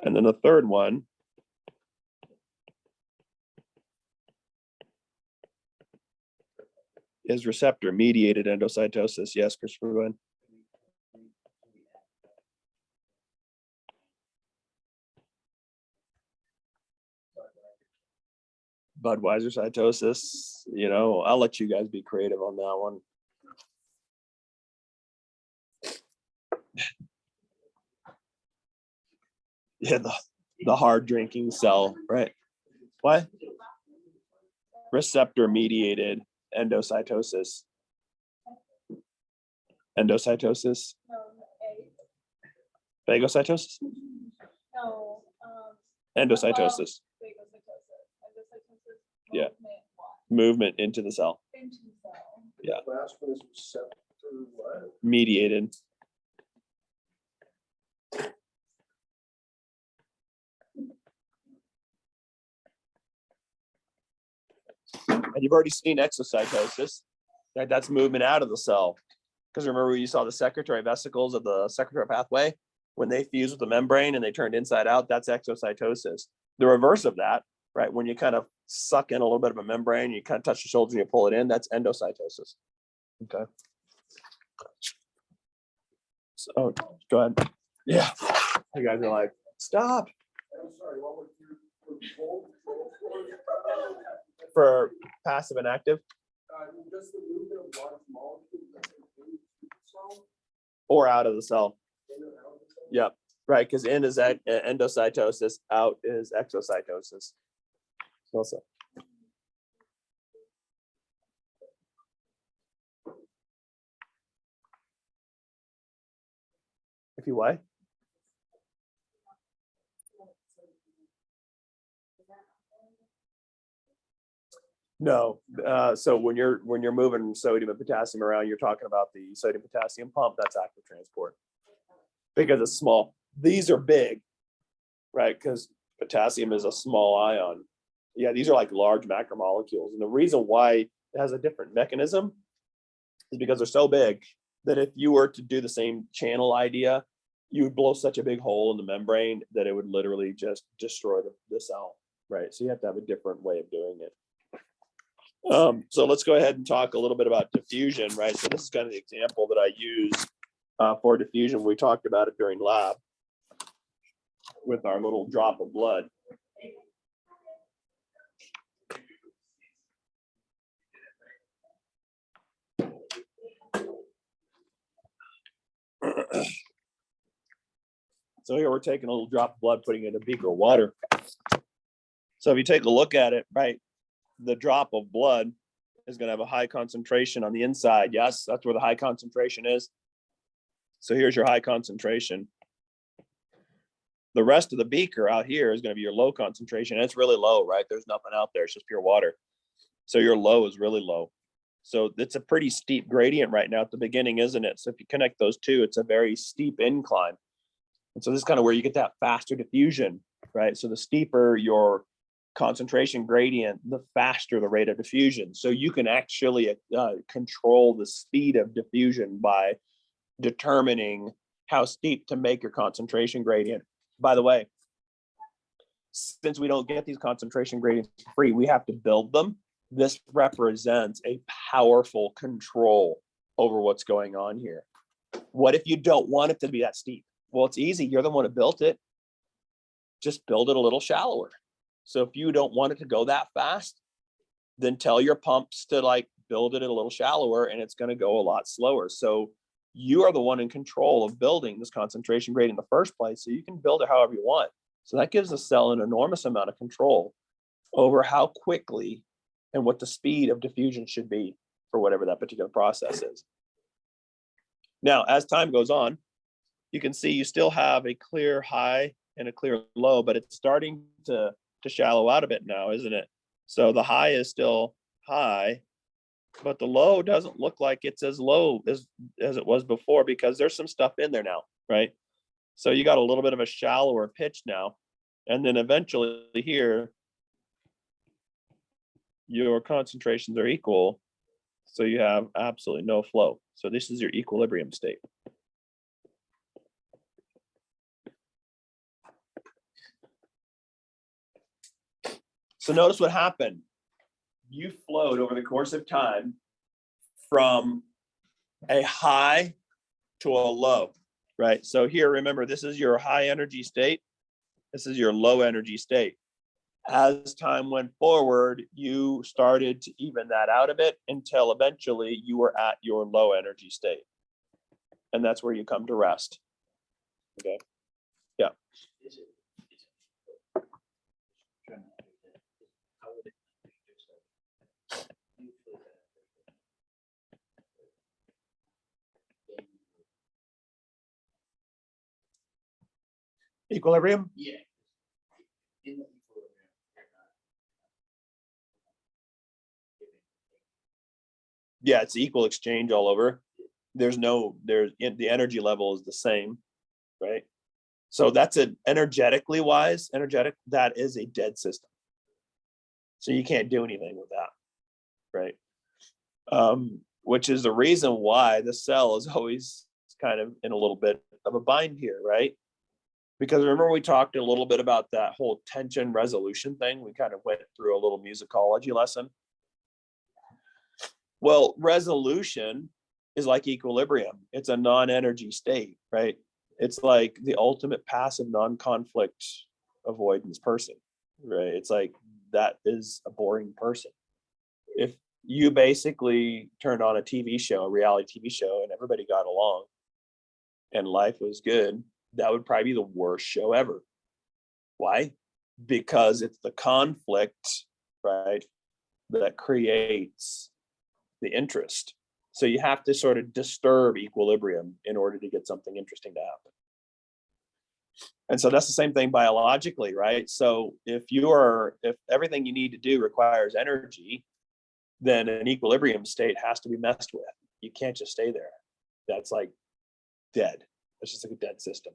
And then the third one is receptor-mediated endocytosis. Yes, Christopher, go ahead. Budweiser cytosis, I'll let you guys be creative on that one. Yeah, the hard drinking cell, right? What? Receptor mediated endocytosis. Endocytosis? Phagocytosis? No. Endocytosis. Yeah. Movement into the cell. Yeah. Last one is receptor what? Mediated. And you've already seen exocytosis. Right? That's movement out of the cell. Because remember, you saw the secretory vesicles of the secretory pathway when they fuse with the membrane and they turned inside out. That's exocytosis. The reverse of that, right? When you kind of suck in a little bit of a membrane, you kind of touch the shoulder and you pull it in. That's endocytosis. Okay. So go ahead. Yeah. You guys are like, stop. I'm sorry, what was your For passive and active. Just the movement of large molecules into the cell? Or out of the cell. In and out of the cell? Yep. Right. Because in is endocytosis, out is exocytosis. Also. If you what? No. So when you're moving sodium and potassium around, you're talking about the sodium potassium pump. That's active transport because it's small. These are big, right? Because potassium is a small ion. Yeah, these are like large macromolecules, and the reason why it has a different mechanism is because they're so big that if you were to do the same channel idea, you would blow such a big hole in the membrane that it would literally just destroy the cell, right? So you have to have a different way of doing it. So let's go ahead and talk a little bit about diffusion, right? So this is kind of the example that I use for diffusion. We talked about it during lab with our little drop of blood. So here we're taking a little drop of blood, putting it in a beaker of water. So if you take a look at it, right, the drop of blood is going to have a high concentration on the inside. Yes, that's where the high concentration is. So here's your high concentration. The rest of the beaker out here is going to be your low concentration. And it's really low, right? There's nothing out there. It's just pure water. So your low is really low. So it's a pretty steep gradient right now at the beginning, isn't it? So if you connect those two, it's a very steep incline. And so this is kind of where you get that faster diffusion, right? So the steeper your concentration gradient, the faster the rate of diffusion. So you can actually control the speed of diffusion by determining how steep to make your concentration gradient. By the way, since we don't get these concentration gradients for free, we have to build them. This represents a powerful control over what's going on here. What if you don't want it to be that steep? Well, it's easy. You're the one who built it. Just build it a little shallower. So if you don't want it to go that fast, then tell your pumps to like build it a little shallower and it's going to go a lot slower. So you are the one in control of building this concentration gradient in the first place. So you can build it however you want. So that gives the cell an enormous amount of control over how quickly and what the speed of diffusion should be for whatever that particular process is. Now, as time goes on, you can see you still have a clear high and a clear low, but it's starting to shallow out a bit now, isn't it? So the high is still high, but the low doesn't look like it's as low as it was before because there's some stuff in there now, right? So you got a little bit of a shallower pitch now. And then eventually here, your concentrations are equal. So you have absolutely no flow. So this is your equilibrium state. So notice what happened. You flowed over the course of time from a high to a low, right? So here, remember, this is your high energy state. This is your low energy state. As time went forward, you started to even that out a bit until eventually you were at your low energy state. And that's where you come to rest. Okay. Yeah. Equilibrium? Yeah. Yeah, it's equal exchange all over. The energy level is the same, right? So that's energetically wise, that is a dead system. So you can't do anything with that, right? Which is the reason why the cell is always kind of in a little bit of a bind here, right? Because remember we talked a little bit about that whole tension resolution thing. We kind of went through a little musicology lesson. Well, resolution is like equilibrium. It's a non-energy state, right? It's like the ultimate passive non-conflict avoidance person, right? It's like that is a boring person. If you basically turned on a TV show, a reality TV show, and everybody got along and life was good, that would probably be the worst show ever. Why? Because it's the conflict, right, that creates the interest. So you have to sort of disturb equilibrium in order to get something interesting to happen. And so that's the same thing biologically, right? So if everything you need to do requires energy, then an equilibrium state has to be messed with. You can't just stay there. That's like dead. It's just like a dead system.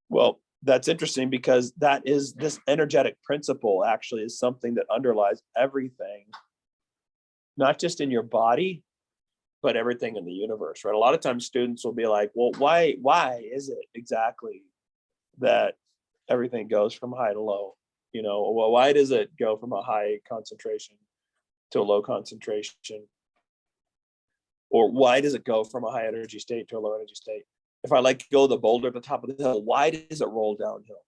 Well, that's interesting because that is this energetic principle actually is something that underlies everything, not just in your body, but everything in the universe, right? A lot of times students will be like, well, why is it exactly that everything goes from high to low? Well, why does it go from a high concentration to a low concentration? Or why does it go from a high energy state to a low energy state? If I like go the boulder at the top of the hill, why does it roll downhill,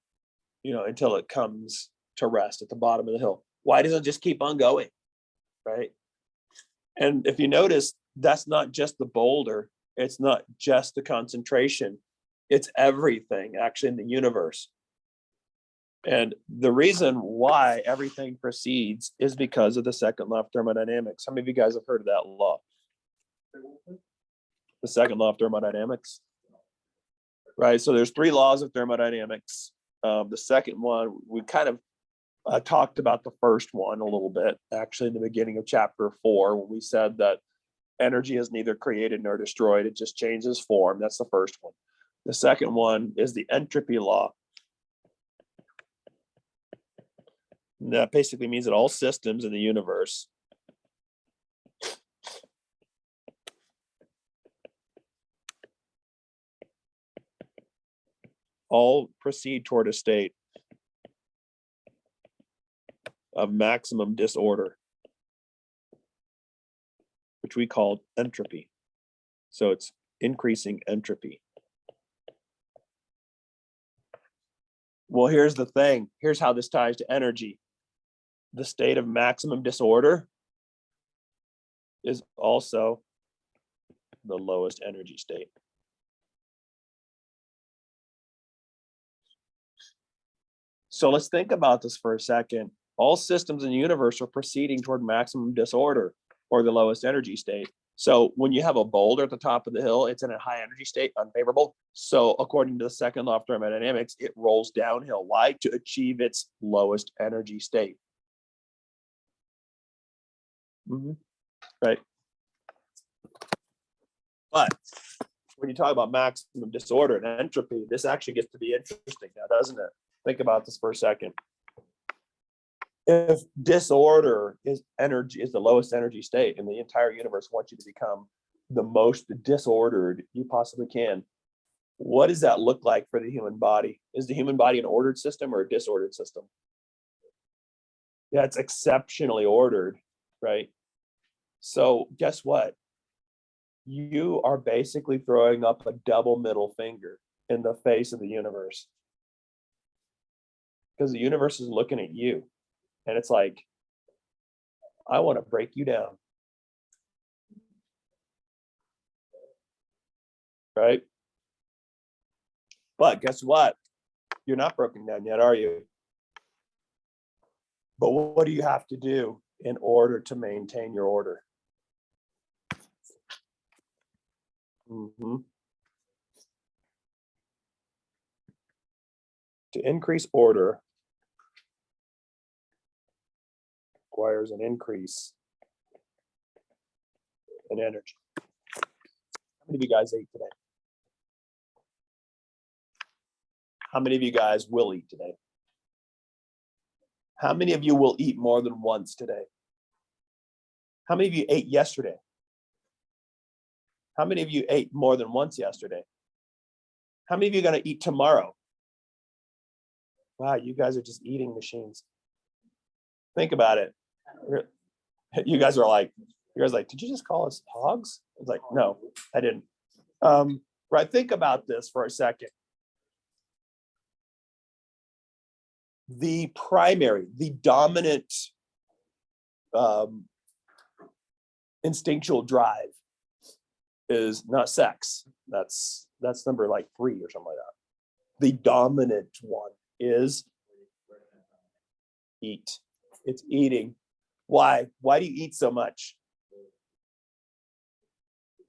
until it comes to rest at the bottom of the hill? Why doesn't it just keep on going, right? And if you notice, that's not just the boulder. It's not just the concentration. It's everything actually in the universe. And the reason why everything proceeds is because of the second law of thermodynamics. How many of you guys have heard of that law? The second law of thermodynamics, right? So there's 3 laws of thermodynamics. The second one, we kind of talked about the first one a little bit, actually in the beginning of chapter 4, when we said that energy is neither created nor destroyed. It just changes form. That's the first one. The second one is the entropy law. And that basically means that all systems in the universe all proceed toward a state of maximum disorder, which we call entropy. So it's increasing entropy. Well, here's the thing. Here's how this ties to energy. The state of maximum disorder is also the lowest energy state. So let's think about this for a second. All systems in the universe are proceeding toward maximum disorder, or the lowest energy state. So when you have a boulder at the top of the hill, it's in a high energy state, unfavorable. So according to the second law of thermodynamics, it rolls downhill. Why? To achieve its lowest energy state. Right. But when you talk about maximum disorder and entropy, this actually gets to be interesting now, doesn't it? Think about this for a second. If disorder is the lowest energy state, and the entire universe wants you to become the most disordered you possibly can, what does that look like for the human body? Is the human body an ordered system or a disordered system? Yeah, it's exceptionally ordered, right? So guess what? You are basically throwing up a double middle finger in the face of the universe, because the universe is looking at you. And it's like, I want to break you down. Right? But guess what? You're not broken down yet, are you? But what do you have to do in order to maintain your order? To increase order requires an increase in energy. How many of you guys ate today? How many of you guys will eat today? How many of you will eat more than once today? How many of you ate yesterday? How many of you ate more than once yesterday? How many of you are going to eat tomorrow? Wow, you guys are just eating machines. Think about it. You guys are like, did you just call us hogs? It's like, no, I didn't. Right, think about this for a second. The dominant instinctual drive is not sex. That's number like 3 or something like that. The dominant one is eat. It's eating. Why? Why do you eat so much?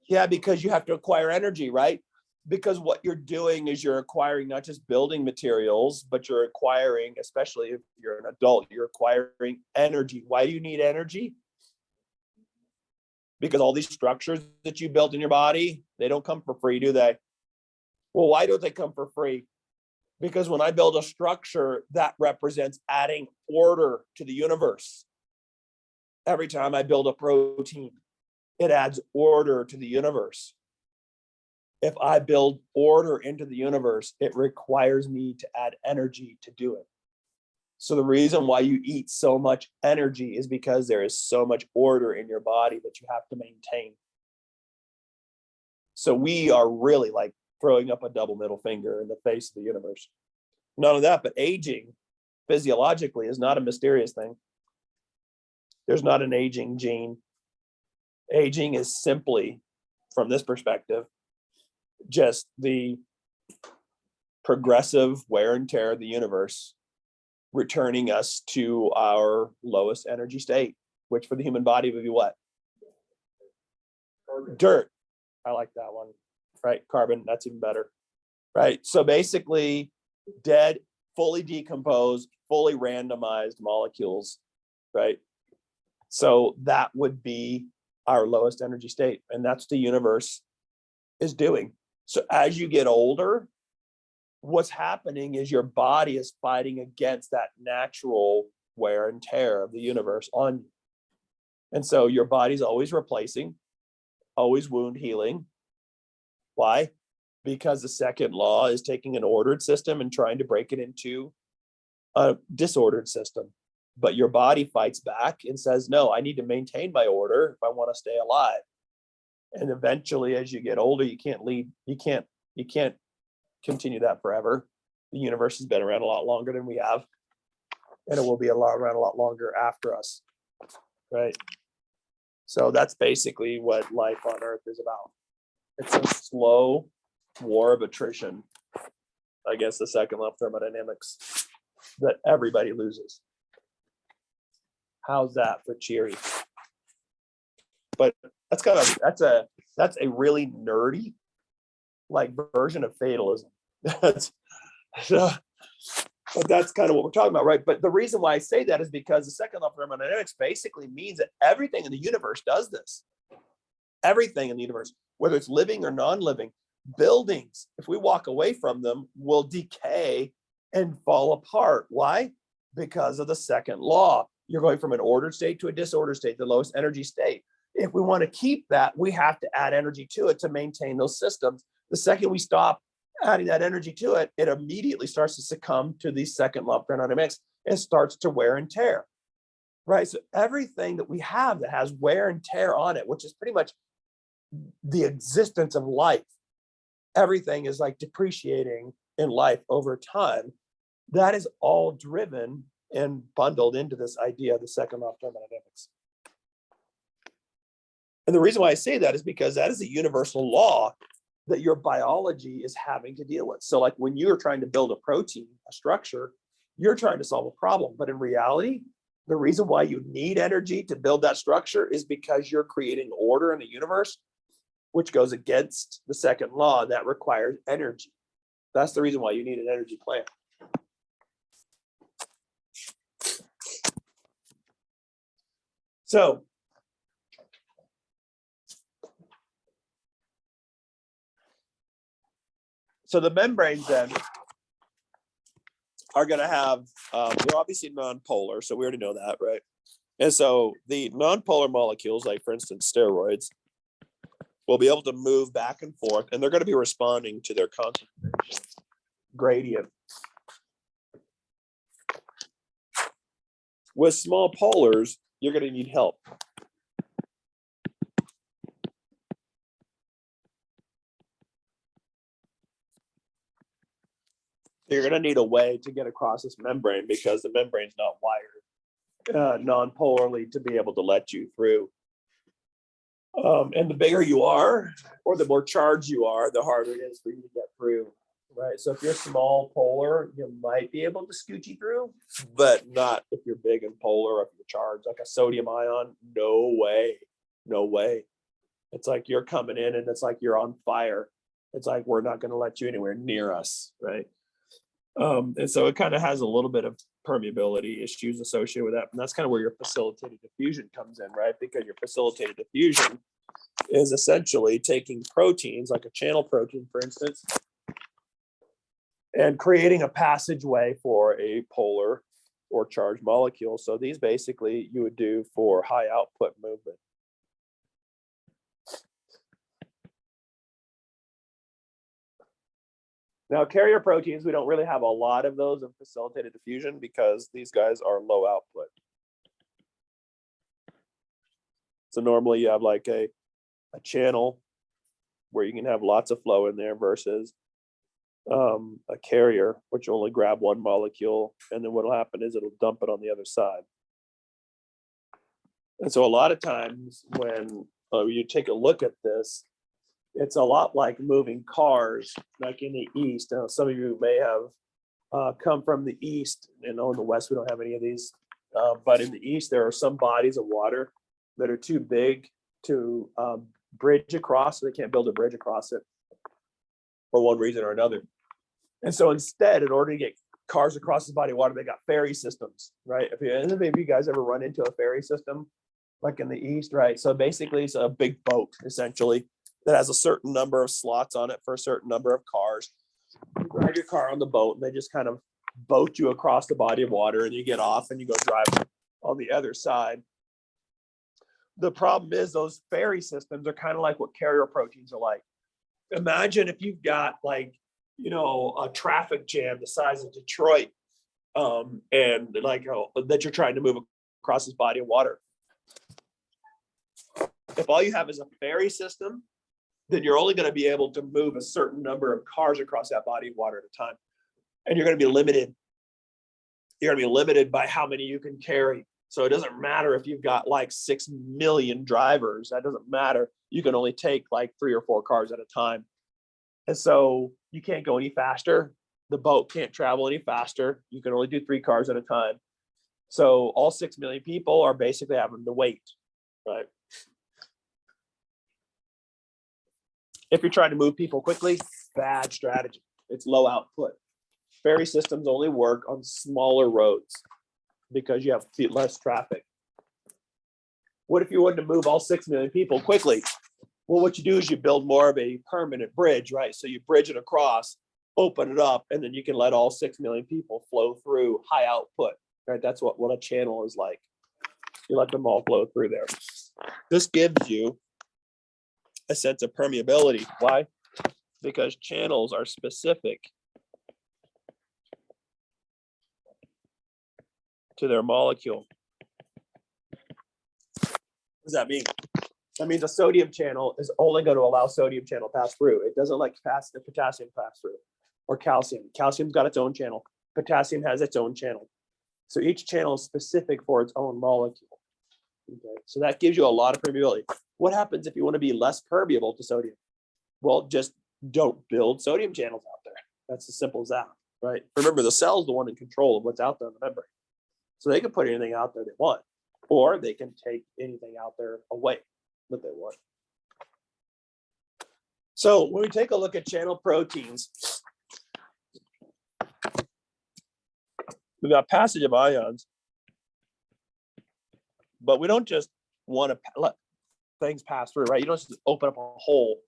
Yeah, because you have to acquire energy, right? Because what you're doing is you're acquiring not just building materials, but you're acquiring, especially if you're an adult, you're acquiring energy. Why do you need energy? Because all these structures that you built in your body, they don't come for free, do they? Well, why don't they come for free? Because when I build a structure, that represents adding order to the universe. Every time I build a protein, it adds order to the universe. If I build order into the universe, it requires me to add energy to do it. So the reason why you eat so much energy is because there is so much order in your body that you have to maintain. So we are really like throwing up a double middle finger in the face of the universe. None of that, but aging physiologically is not a mysterious thing. There's not an aging gene. Aging is simply, from this perspective, just the progressive wear and tear of the universe returning us to our lowest energy state, which for the human body would be what? Dirt. I like that one, right? Carbon, that's even better, right? So basically dead, fully decomposed, fully randomized molecules, right? So that would be our lowest energy state. And that's what the universe is doing. So as you get older, what's happening is your body is fighting against that natural wear and tear of the universe on you. And so your body's always replacing, always wound healing. Why? Because the second law is taking an ordered system and trying to break it into a disordered system. But your body fights back and says, no, I need to maintain my order if I want to stay alive. And eventually, as you get older, you can't continue that forever. The universe has been around a lot longer than we have, and it will be around a lot longer after us, right? So that's basically what life on Earth is about. It's a slow war of attrition against the second law of thermodynamics that everybody loses. How's that for cheery? But that's a really nerdy like version of fatalism. But that's kind of what we're talking about, right? But the reason why I say that is because the second law of thermodynamics basically means that everything in the universe does this. Everything in the universe, whether it's living or non-living, buildings, if we walk away from them, will decay and fall apart. Why? Because of the second law. You're going from an ordered state to a disordered state, the lowest energy state. If we want to keep that, we have to add energy to it to maintain those systems. The second we stop adding that energy to it, it immediately starts to succumb to the second law of thermodynamics and starts to wear and tear, right? So everything that we have that has wear and tear on it, which is pretty much the existence of life, everything is like depreciating in life over time. That is all driven and bundled into this idea of the second law of thermodynamics. And the reason why I say that is because that is a universal law that your biology is having to deal with. So like when you're trying to build a protein, a structure, you're trying to solve a problem. But in reality, the reason why you need energy to build that structure is because you're creating order in the universe, which goes against the second law that requires energy. That's the reason why you need an energy plant. So the membranes then are going to have, they're obviously non-polar, so we already know that, right? And so the non-polar molecules, like for instance, steroids, will be able to move back and forth, and they're going to be responding to their concentration gradient. With small polars, you're going to need help. You're going to need a way to get across this membrane because the membrane's not wired non-polarly to be able to let you through. And the bigger you are, or the more charged you are, the harder it is for you to get through, right? So if you're small polar, you might be able to scoochie through, but not if you're big and polar, or if you're charged like a sodium ion. No way, no way. It's like you're coming in and it's like you're on fire. It's like, we're not going to let you anywhere near us, right? And so it kind of has a little bit of permeability issues associated with that. And that's kind of where your facilitated diffusion comes in, right? Because your facilitated diffusion is essentially taking proteins, like a channel protein, for instance, and creating a passageway for a polar or charged molecule. So these basically you would do for high output movement. Now, carrier proteins, we don't really have a lot of those in facilitated diffusion because these guys are low output. So normally you have like a channel where you can have lots of flow in there versus a carrier, which only grab one molecule, and then what'll happen is it'll dump it on the other side. And so a lot of times when you take a look at this, it's a lot like moving cars, like in the East. Now, some of you may have come from the East, and in the West, we don't have any of these. But in the East, there are some bodies of water that are too big to bridge across, so they can't build a bridge across it for one reason or another. And so instead, in order to get cars across this body of water, they got ferry systems, right? If you guys ever run into a ferry system, like in the East, right? So basically, it's a big boat, essentially, that has a certain number of slots on it for a certain number of cars. You drive your car on the boat, and they just kind of boat you across the body of water, and you get off and you go drive on the other side. The problem is those ferry systems are kind of like what carrier proteins are like. Imagine if you've got like, a traffic jam the size of Detroit, and like that you're trying to move across this body of water. If all you have is a ferry system, then you're only going to be able to move a certain number of cars across that body of water at a time. And you're going to be limited. You're going to be limited by how many you can carry. So it doesn't matter if you've got like 6 million drivers. That doesn't matter. You can only take like 3 or 4 cars at a time. And so you can't go any faster. The boat can't travel any faster. You can only do 3 cars at a time. So all 6 million people are basically having to wait, right? If you're trying to move people quickly, bad strategy. It's low output. Ferry systems only work on smaller roads because you have less traffic. What if you wanted to move all 6 million people quickly? Well, what you do is you build more of a permanent bridge, right? So you bridge it across, open it up, and then you can let all 6 million people flow through high output, right? That's what a channel is like. You let them all flow through there. This gives you a sense of permeability. Why? Because channels are specific to their molecule. What does that mean? That means a sodium channel is only going to allow sodium channel pass through. It doesn't like pass the potassium pass through, or calcium. Calcium's got its own channel. Potassium has its own channel. So each channel is specific for its own molecule. Okay, so that gives you a lot of permeability. What happens if you want to be less permeable to sodium? Well, just don't build sodium channels out there. That's as simple as that, right? Remember, the cell's the one in control of what's out there in the membrane. So they can put anything out there they want, or they can take anything out there away that they want. So when we take a look at channel proteins, we've got passage of ions, but we don't just want to let things pass through, right? You don't just open up a hole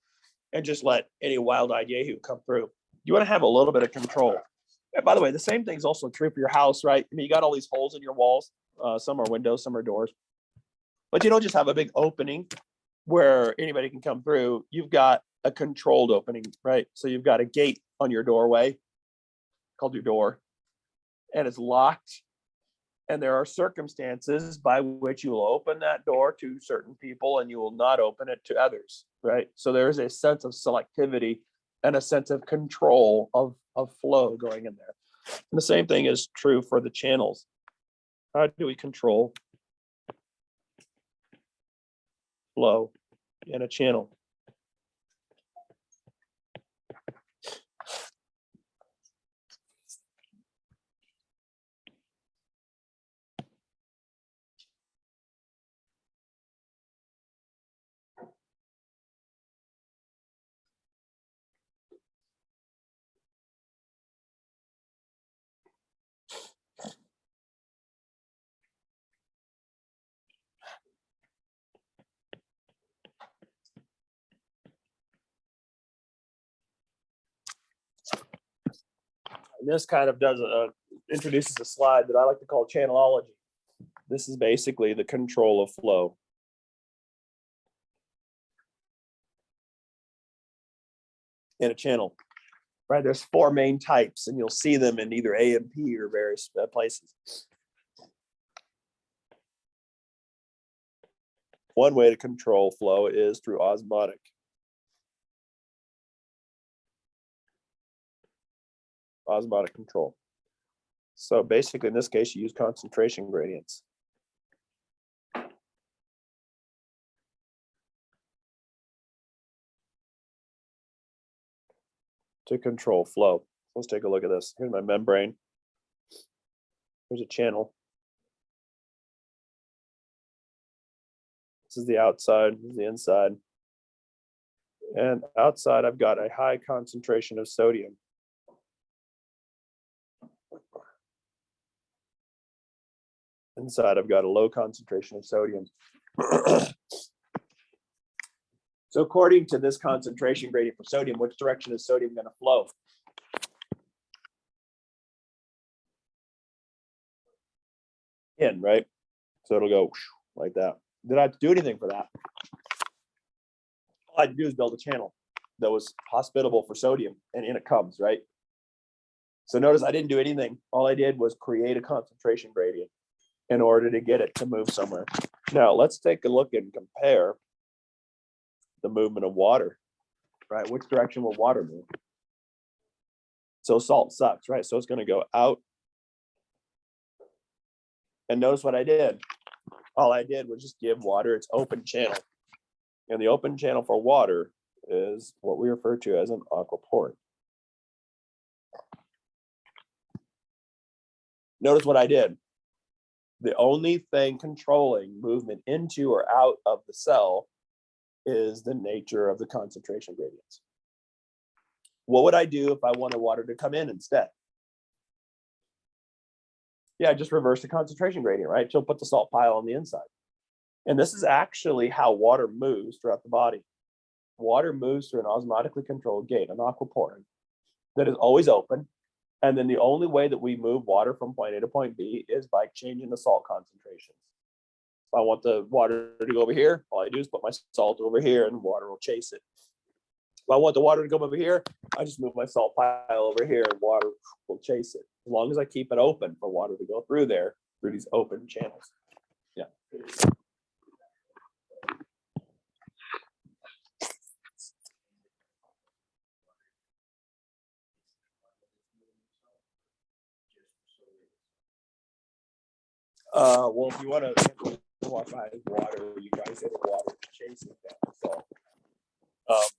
and just let any wild-eyed yahoo come through. You want to have a little bit of control. And by the way, the same thing's also true for your house, right? I mean, you got all these holes in your walls. Some are windows, some are doors. But you don't just have a big opening where anybody can come through. You've got a controlled opening, right? So you've got a gate on your doorway called your door, and it's locked. And there are circumstances by which you will open that door to certain people and you will not open it to others, right? So there's a sense of selectivity and a sense of control of flow going in there. And the same thing is true for the channels. How do we control flow in a channel? And this kind of introduces a slide that I like to call channelology. This is basically the control of flow. In a channel, right? There's 4 main types, and you'll see them in either A and P or various places. One way to control flow is through osmotic. Osmotic control. So basically, in this case, you use concentration gradients. To control flow. Let's take a look at this. Here's my membrane. Here's a channel. This is the outside, this is the inside. And outside, I've got a high concentration of sodium. Inside, I've got a low concentration of sodium. So according to this concentration gradient for sodium, which direction is sodium going to flow? In, right? So it'll go like that. Did I have to do anything for that? All I had to do is build a channel that was hospitable for sodium, and in it comes, right? So notice I didn't do anything. All I did was create a concentration gradient in order to get it to move somewhere. Now let's take a look and compare the movement of water, right? Which direction will water move? So salt sucks, right? So it's going to go out. And notice what I did. All I did was just give water its open channel. And the open channel for water is what we refer to as an aquaport. Notice what I did. The only thing controlling movement into or out of the cell is the nature of the concentration gradients. What would I do if I wanted water to come in instead? Yeah, just reverse the concentration gradient, right? So put the salt pile on the inside. And this is actually how water moves throughout the body. Water moves through an osmotically controlled gate, an aquaport, that is always open. And then the only way that we move water from point A to point B is by changing the salt concentrations. If I want the water to go over here, all I do is put my salt over here and water will chase it. If I want the water to come over here, I just move my salt pile over here and water will chase it. As long as I keep it open for water to go through there, through these open channels. Yeah. Well, if you want to walk by water, you guys have water chasing that salt.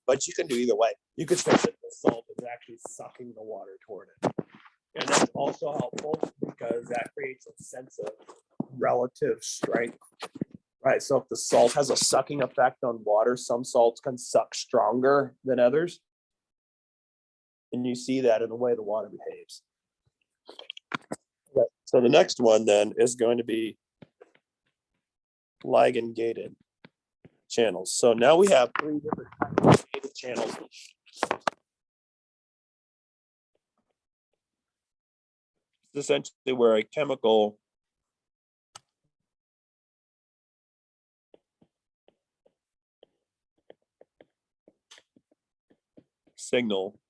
But you can do either way. You could say that the salt is actually sucking the water toward it. And that's also helpful because that creates a sense of relative strength, right? So if the salt has a sucking effect on water, some salts can suck stronger than others. And you see that in the way the water behaves. Okay. So the next one then is going to be ligand gated channels. So now we have 3 different types of gated channels. It's essentially where a chemical signal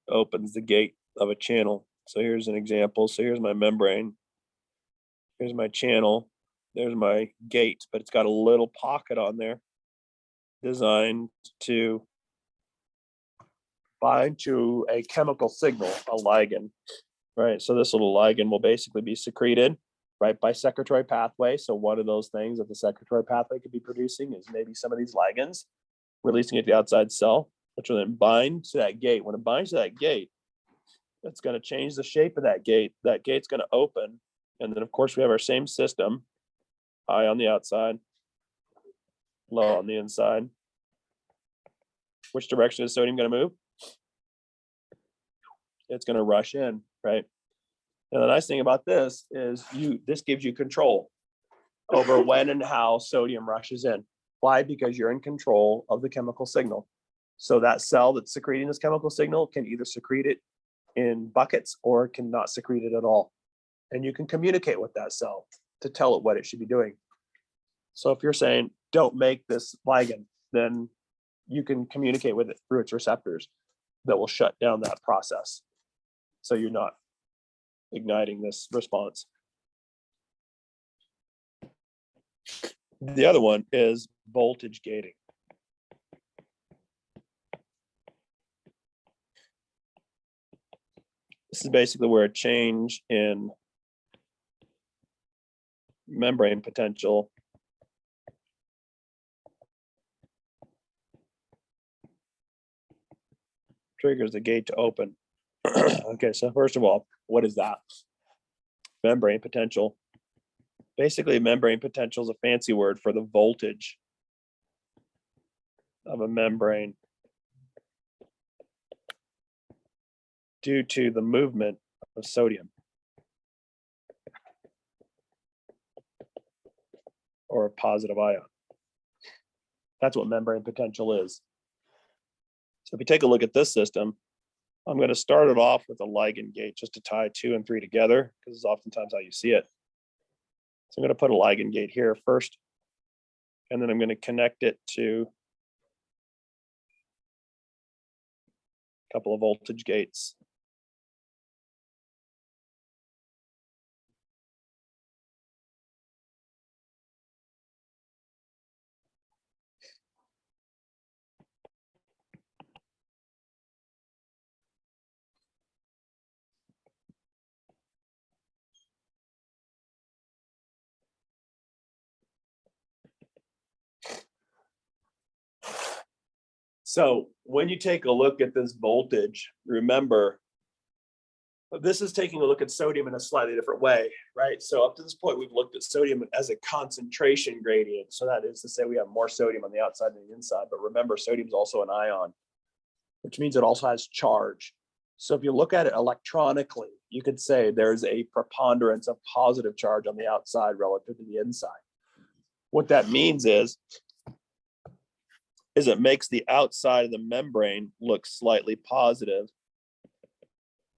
opens the gate of a channel. So here's an example. So here's my membrane. Here's my channel. There's my gate, but it's got a little pocket on there designed to bind to a chemical signal, a ligand, right? So this little ligand will basically be secreted, right, by secretory pathway. So one of those things that the secretory pathway could be producing is maybe some of these ligands, releasing it to the outside cell, which will then bind to that gate. When it binds to that gate, it's going to change the shape of that gate. That gate's going to open. And then, of course, we have our same system, high on the outside, low on the inside. Which direction is sodium going to move? It's going to rush in, right? And the nice thing about this is this gives you control over when and how sodium rushes in. Why? Because you're in control of the chemical signal. So that cell that's secreting this chemical signal can either secrete it in buckets or can not secrete it at all. And you can communicate with that cell to tell it what it should be doing. So if you're saying, don't make this ligand, then you can communicate with it through its receptors that will shut down that process. So you're not igniting this response. The other one is voltage gating. This is basically where a change in membrane potential triggers the gate to open. Okay, so first of all, what is that? Membrane potential. Basically, membrane potential is a fancy word for the voltage of a membrane due to the movement of sodium or a positive ion. That's what membrane potential is. So if you take a look at this system, I'm going to start it off with a ligand gate just to tie 2 and 3 together, because it's oftentimes how you see it. So I'm going to put a ligand gate here first, and then I'm going to connect it to a couple of voltage gates. So when you take a look at this voltage, remember, this is taking a look at sodium in a slightly different way, right? So up to this point, we've looked at sodium as a concentration gradient. So that is to say we have more sodium on the outside than the inside. But remember, sodium is also an ion, which means it also has charge. So if you look at it electronically, you could say there's a preponderance of positive charge on the outside relative to the inside. What that means is it makes the outside of the membrane look slightly positive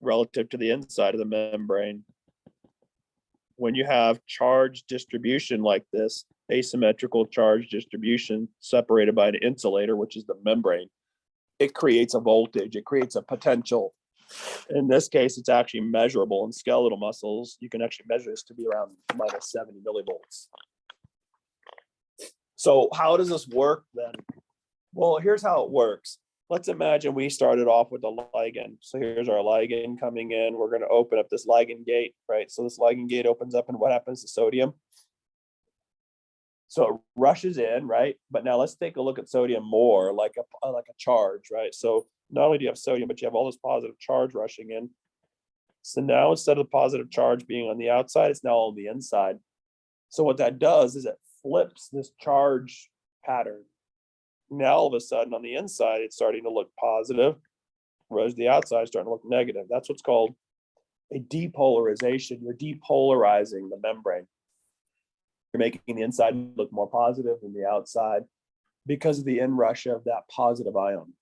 relative to the inside of the membrane. When you have charge distribution like this, asymmetrical charge distribution separated by an insulator, which is the membrane, it creates a voltage, it creates a potential. In this case, it's actually measurable in skeletal muscles. You can actually measure this to be around minus 70 millivolts. So how does this work then? Well, here's how it works. Let's imagine we started off with a ligand. So here's our ligand coming in. We're going to open up this ligand gate, right? So this ligand gate opens up, and what happens to sodium? So it rushes in, right? But now let's take a look at sodium more like a charge, right? So not only do you have sodium, but you have all this positive charge rushing in. So now instead of the positive charge being on the outside, it's now on the inside. So what that does is it flips this charge pattern. Now all of a sudden on the inside, it's starting to look positive, whereas the outside is starting to look negative. That's what's called a depolarization. You're depolarizing the membrane. You're making the inside look more positive than the outside because of the inrush of that positive ion.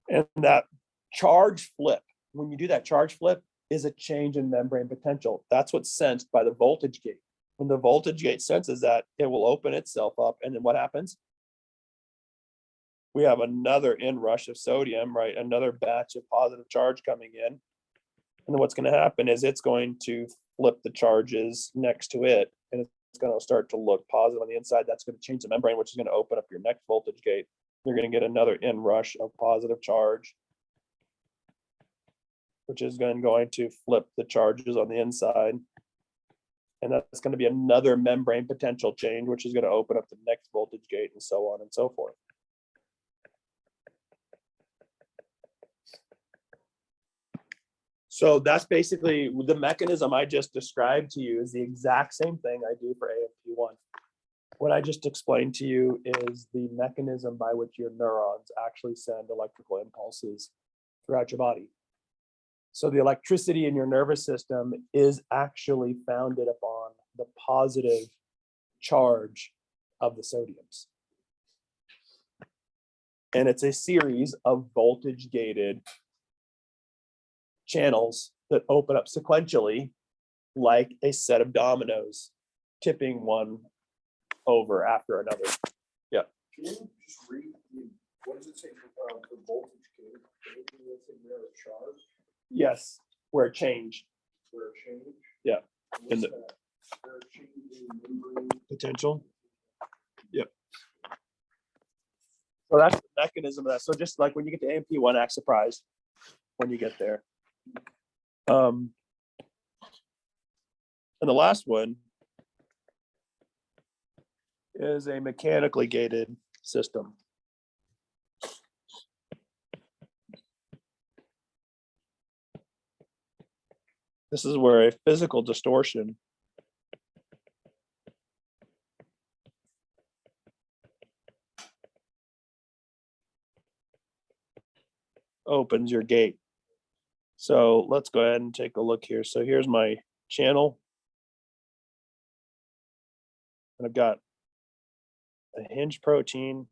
And that charge flip, when you do that charge flip, is a change in membrane potential. That's what's sensed by the voltage gate. When the voltage gate senses that, it will open itself up. And then what happens? We have another inrush of sodium, right? Another batch of positive charge coming in. And then what's going to happen is it's going to flip the charges next to it, and it's going to start to look positive on the inside. That's going to change the membrane, which is going to open up your next voltage gate. You're going to get another inrush of positive charge, which is then going to flip the charges on the inside. And that's going to be another membrane potential change, which is going to open up the next voltage gate, and so on and so forth. So that's basically the mechanism I just described to you is the exact same thing I do for AMP1. What I just explained to you is the mechanism by which your neurons actually send electrical impulses throughout your body. So the electricity in your nervous system is actually founded upon the positive charge of the sodiums. And it's a series of voltage gated channels that open up sequentially like a set of dominoes, tipping one over after another. Yeah. Can you just read, what does it say, the voltage gain? Anything that's in there, a charge, Yes, where change. where a change? Yeah. And In what's the- that? Where a change in membrane? Potential. Yep. So that's the mechanism of that. So just like when you get to AMP1, act surprised when you get there. And the last one is a mechanically gated system. This is where a physical distortion opens your gate. So let's go ahead and take a look here. So here's my channel. And I've got a hinge protein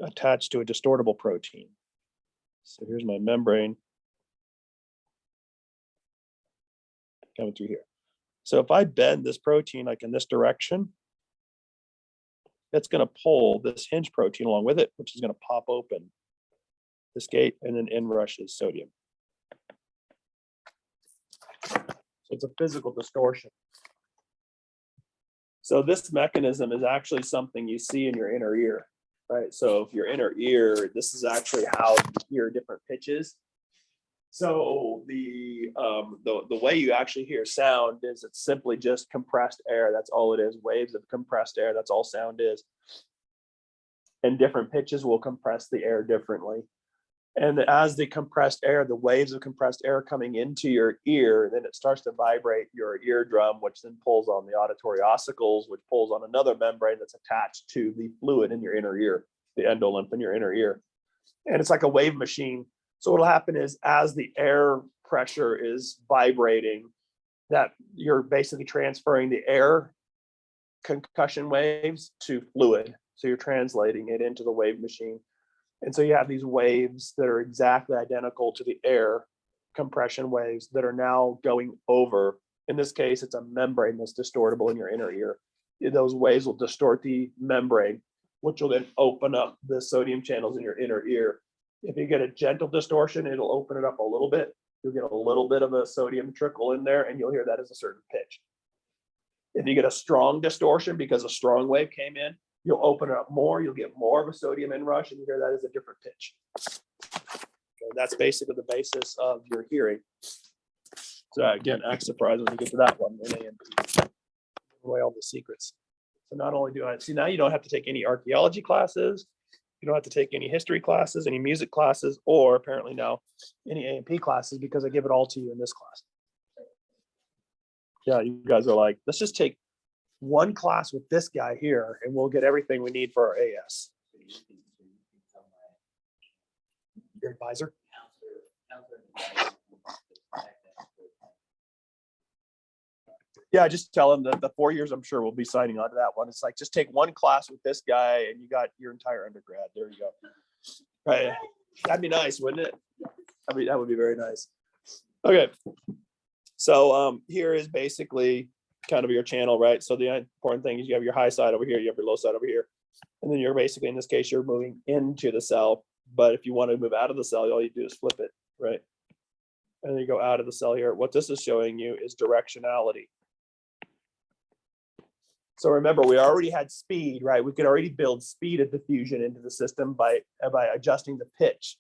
attached to a distortable protein. So here's my membrane coming through here. So if I bend this protein like in this direction, it's going to pull this hinge protein along with it, which is going to pop open this gate, and then in rushes sodium. So it's a physical distortion. So this mechanism is actually something you see in your inner ear, right? So if your inner ear, this is actually how you hear different pitches. So the way you actually hear sound is it's simply just compressed air. That's all it is. Waves of compressed air. That's all sound is. And different pitches will compress the air differently. And as the compressed air, the waves of compressed air coming into your ear, then it starts to vibrate your eardrum, which then pulls on the auditory ossicles, which pulls on another membrane that's attached to the fluid in your inner ear, the endolymph in your inner ear. And it's like a wave machine. So what'll happen is as the air pressure is vibrating, that you're basically transferring the air concussion waves to fluid. So you're translating it into the wave machine. And so you have these waves that are exactly identical to the air compression waves that are now going over. In this case, it's a membrane that's distortable in your inner ear. Those waves will distort the membrane, which will then open up the sodium channels in your inner ear. If you get a gentle distortion, it'll open it up a little bit. You'll get a little bit of a sodium trickle in there, and you'll hear that as a certain pitch. If you get a strong distortion because a strong wave came in, you'll open it up more, you'll get more of a sodium inrush, and you hear that as a different pitch. So that's basically the basis of your hearing. So again, act surprised when you get to that one in AMP. Away all the secrets. So not only do I see now, you don't have to take any archaeology classes, you don't have to take any history classes, any music classes, or apparently now any AMP classes, because I give it all to you in this class. Yeah, you guys are like, let's just take one class with this guy here and we'll get everything we need for our AS. Your advisor? Yeah, just tell him that the 4 years, I'm sure we'll be signing on to that one. It's like, just take one class with this guy and you got your entire undergrad. There you go. Right. That'd be nice, wouldn't it? I mean, that would be very nice. Okay. So here is basically kind of your channel, right? So the important thing is you have your high side over here, you have your low side over here. And then you're basically, in this case, you're moving into the cell. But if you want to move out of the cell, all you do is flip it, right? And then you go out of the cell here. What this is showing you is directionality. So remember, we already had speed, right? We could already build speed of diffusion into the system by adjusting the pitch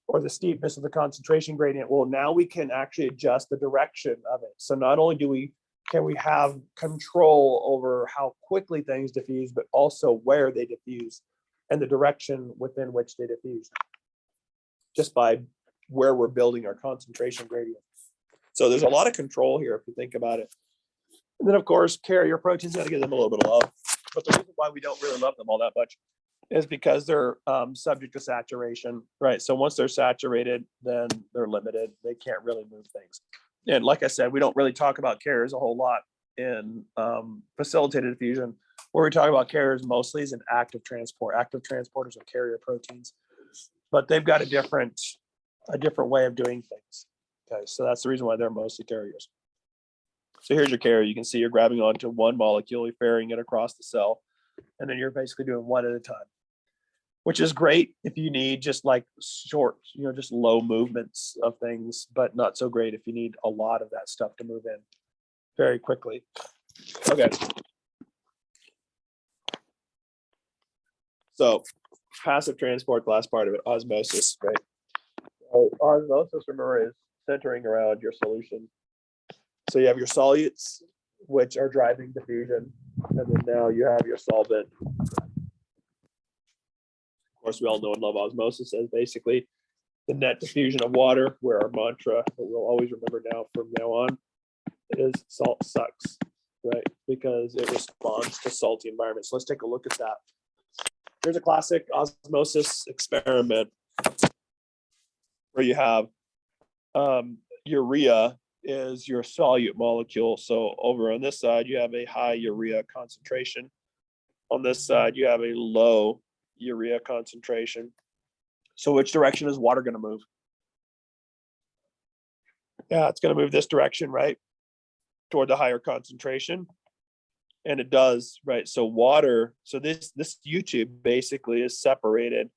or the steepness of the concentration gradient. Well, now we can actually adjust the direction of it. So not only can we have control over how quickly things diffuse, but also where they diffuse and the direction within which they diffuse, just by where we're building our concentration gradient. So there's a lot of control here if you think about it. And then of course, carrier proteins, got to give them a little bit of love. But the reason why we don't really love them all that much is because they're subject to saturation, right? So once they're saturated, then they're limited. They can't really move things. And like I said, we don't really talk about carriers a whole lot in facilitated diffusion. Where we talk about carriers mostly is an active transport. Active transporters are carrier proteins, but they've got a different way of doing things. Okay, so that's the reason why they're mostly carriers. So here's your carrier. You can see you're grabbing onto one molecule, you're ferrying it across the cell, and then you're basically doing one at a time, which is great if you need just like short, just low movements of things, but not so great if you need a lot of that stuff to move in very quickly. Okay. So passive transport, the last part of it, osmosis, right? So osmosis, remember, is centering around your solution. So you have your solutes, which are driving diffusion, and then now you have your solvent. Of course, we all know and love osmosis as basically the net diffusion of water, where our mantra that we'll always remember now from now on is salt sucks, right? Because it responds to salty environments. So let's take a look at that. Here's a classic osmosis experiment where you have urea is your solute molecule. So over on this side, you have a high urea concentration. On this side, you have a low urea concentration. So which direction is water going to move? Yeah, it's going to move this direction, right? Toward the higher concentration. And it does, right? So water, so this U-tube basically is separated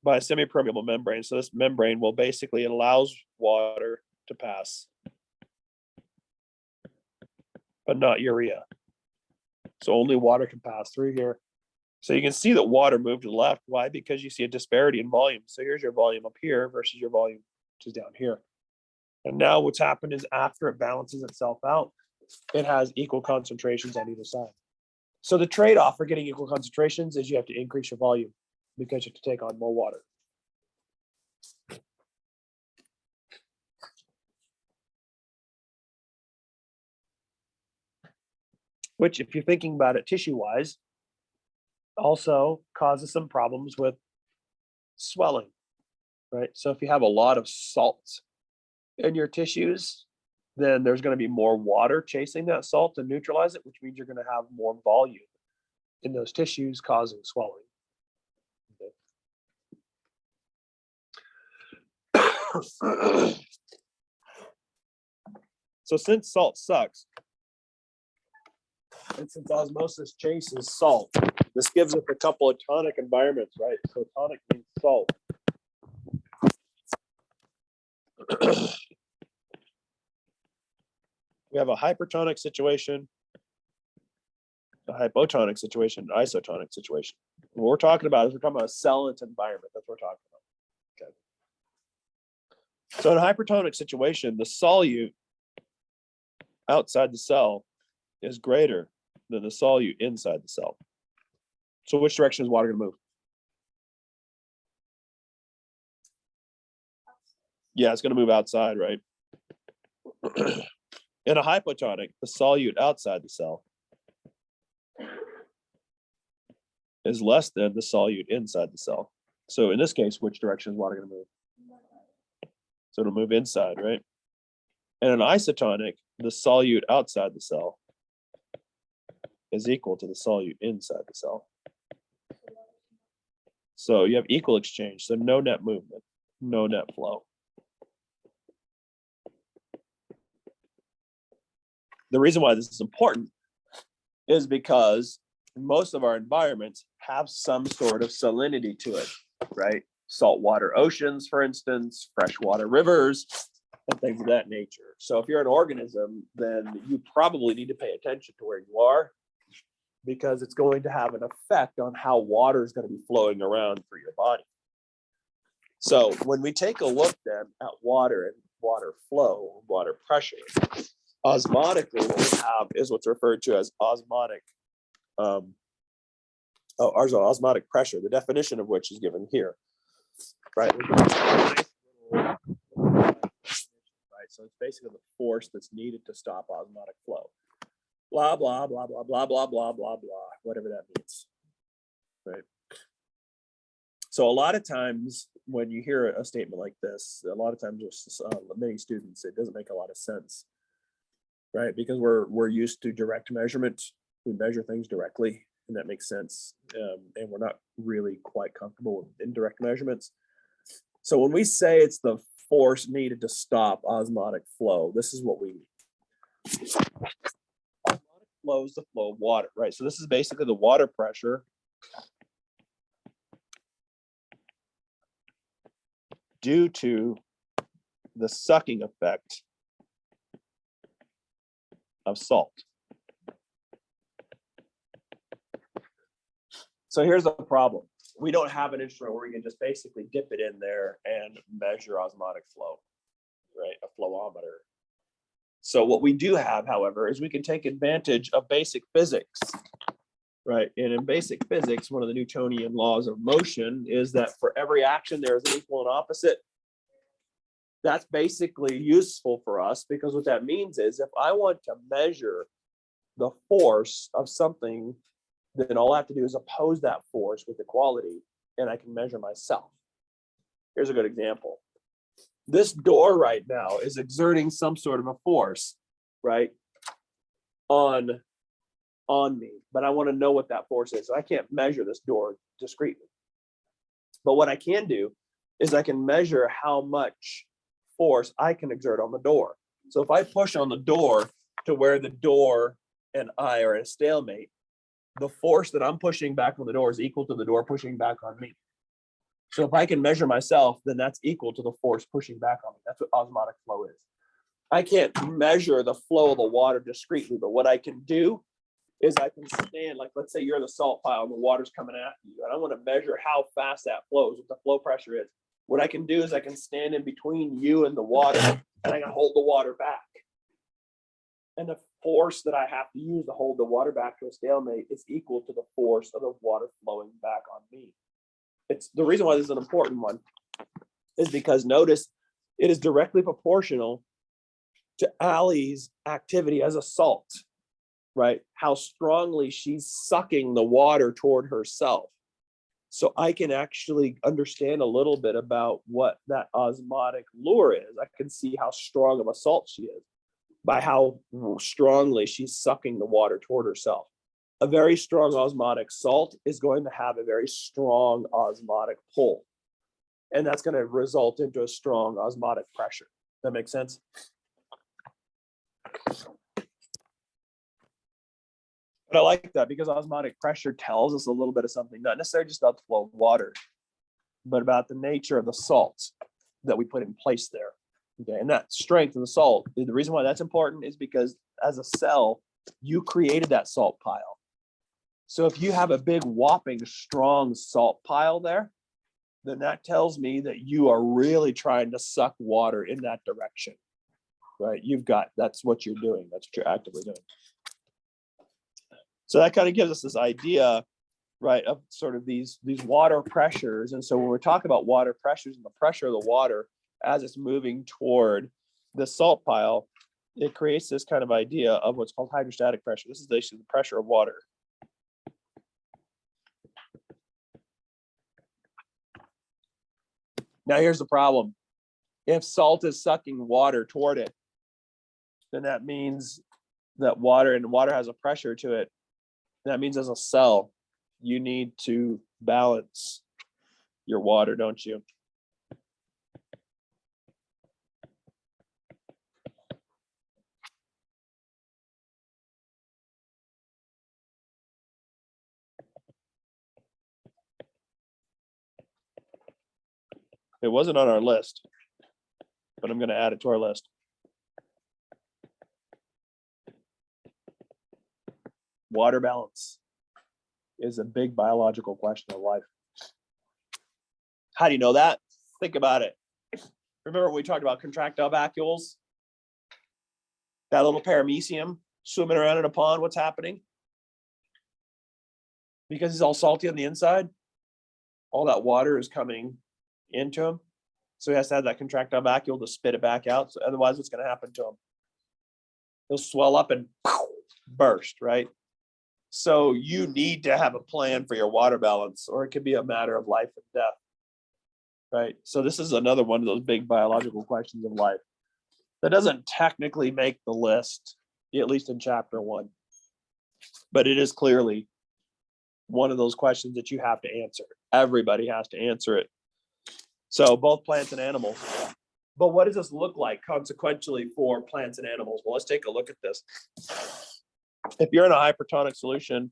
by a semi-permeable membrane. So this membrane will basically allows water to pass, but not urea. So only water can pass through here. So you can see that water moved to the left. Why? Because you see a disparity in volume. So here's your volume up here versus your volume, which is down here. And now what's happened is after it balances itself out, it has equal concentrations on either side. So the trade-off for getting equal concentrations is you have to increase your volume because you have to take on more water. Which, if you're thinking about it tissue-wise, also causes some problems with swelling, right? So if you have a lot of salt in your tissues, then there's going to be more water chasing that salt to neutralize it, which means you're going to have more volume in those tissues causing swelling. Okay. So since salt sucks, and since osmosis chases salt, this gives us a couple of tonic environments, right? So tonic means salt. We have a hypertonic situation, a hypotonic situation, an isotonic situation. What we're talking about is we're talking about a cell and its environment. That's what we're talking about. Okay. So in a hypertonic situation, the solute outside the cell is greater than the solute inside the cell. So which direction is water going to move? Yeah, it's going to move outside, right? In a hypotonic, the solute outside the cell is less than the solute inside the cell. So in this case, which direction is water going to move? So it'll move inside, right? And in an isotonic, the solute outside the cell is equal to the solute inside the cell. So you have equal exchange, so no net movement, no net flow. The reason why this is important is because most of our environments have some sort of salinity to it, right? Saltwater oceans, for instance, freshwater rivers, and things of that nature. So if you're an organism, then you probably need to pay attention to where you are, because it's going to have an effect on how water is going to be flowing around through your body. So when we take a look then at water and water flow, water pressure, osmotically, what we have is what's referred to as osmotic, osmotic pressure, the definition of which is given here, right? Right, so it's basically the force that's needed to stop osmotic flow. Blah, blah, blah, blah, blah, blah, blah, blah, blah, whatever that means, right? So a lot of times when you hear a statement like this, a lot of times many students, it doesn't make a lot of sense, right? Because we're used to direct measurement we measure things directly, and that makes sense. And we're not really quite comfortable with indirect measurements. So when we say it's the force needed to stop osmotic flow, this is what we mean. Osmotic flow is the flow of water, right? So this is basically the water pressure due to the sucking effect of salt. So here's the problem. We don't have an instrument where we can just basically dip it in there and measure osmotic flow, right? A flowometer. So what we do have, however, is we can take advantage of basic physics, right? And in basic physics, one of the Newtonian laws of motion is that for every action, there is an equal and opposite. That's basically useful for us, because what that means is if I want to measure the force of something, then all I have to do is oppose that force with equality, and I can measure myself. Here's a good example. This door right now is exerting some sort of a force, right, on me, but I want to know what that force is. So I can't measure this door discretely. But what I can do is I can measure how much force I can exert on the door. So if I push on the door to where the door and I are at a stalemate, the force that I'm pushing back on the door is equal to the door pushing back on me. So if I can measure myself, then that's equal to the force pushing back on me. That's what osmotic flow is. I can't measure the flow of the water discretely, but what I can do is I can stand, like, let's say you're in the salt pile and the water's coming at you, and I want to measure how fast that flows, what the flow pressure is. What I can do is I can stand in between you and the water, and I can hold the water back. And the force that I have to use to hold the water back to a stalemate is equal to the force of the water flowing back on me. It's the reason why this is an important one is because notice it is directly proportional to Allie's activity as a salt, right? How strongly she's sucking the water toward herself. So I can actually understand a little bit about what that osmotic lure is. I can see how strong of a salt she is by how strongly she's sucking the water toward herself. A very strong osmotic salt is going to have a very strong osmotic pull. And that's going to result into a strong osmotic pressure. That makes sense? But I like that because osmotic pressure tells us a little bit of something, not necessarily just about the flow of water, but about the nature of the salts that we put in place there. Okay, and that strength of the salt, the reason why that's important is because as a cell, you created that salt pile. So if you have a big whopping strong salt pile there, then that tells me that you are really trying to suck water in that direction, right? That's what you're doing. That's what you're actively doing. So that kind of gives us this idea, right, of sort of these water pressures. And so when we're talking about water pressures and the pressure of the water as it's moving toward the salt pile, it creates this kind of idea of what's called hydrostatic pressure. This is basically the pressure of water. Now here's the problem. If salt is sucking water toward it, then that means that water has a pressure to it. That means as a cell, you need to balance your water, don't you? It wasn't on our list, but I'm going to add it to our list. Water balance is a big biological question of life. How do you know that? Think about it. Remember we talked about contractile vacuoles? That little paramecium swimming around in a pond, what's happening? Because he's all salty on the inside, all that water is coming into him. So he has to have that contractile vacuole to spit it back out. So otherwise, what's going to happen to him? He'll swell up and burst, right? So you need to have a plan for your water balance, or it could be a matter of life and death, right? So this is another one of those big biological questions of life that doesn't technically make the list, at least in chapter 1. but it is clearly one of those questions that you have to answer. Everybody has to answer it. So both plants and animals. But what does this look like consequentially for plants and animals? Well, let's take a look at this. If you're in a hypertonic solution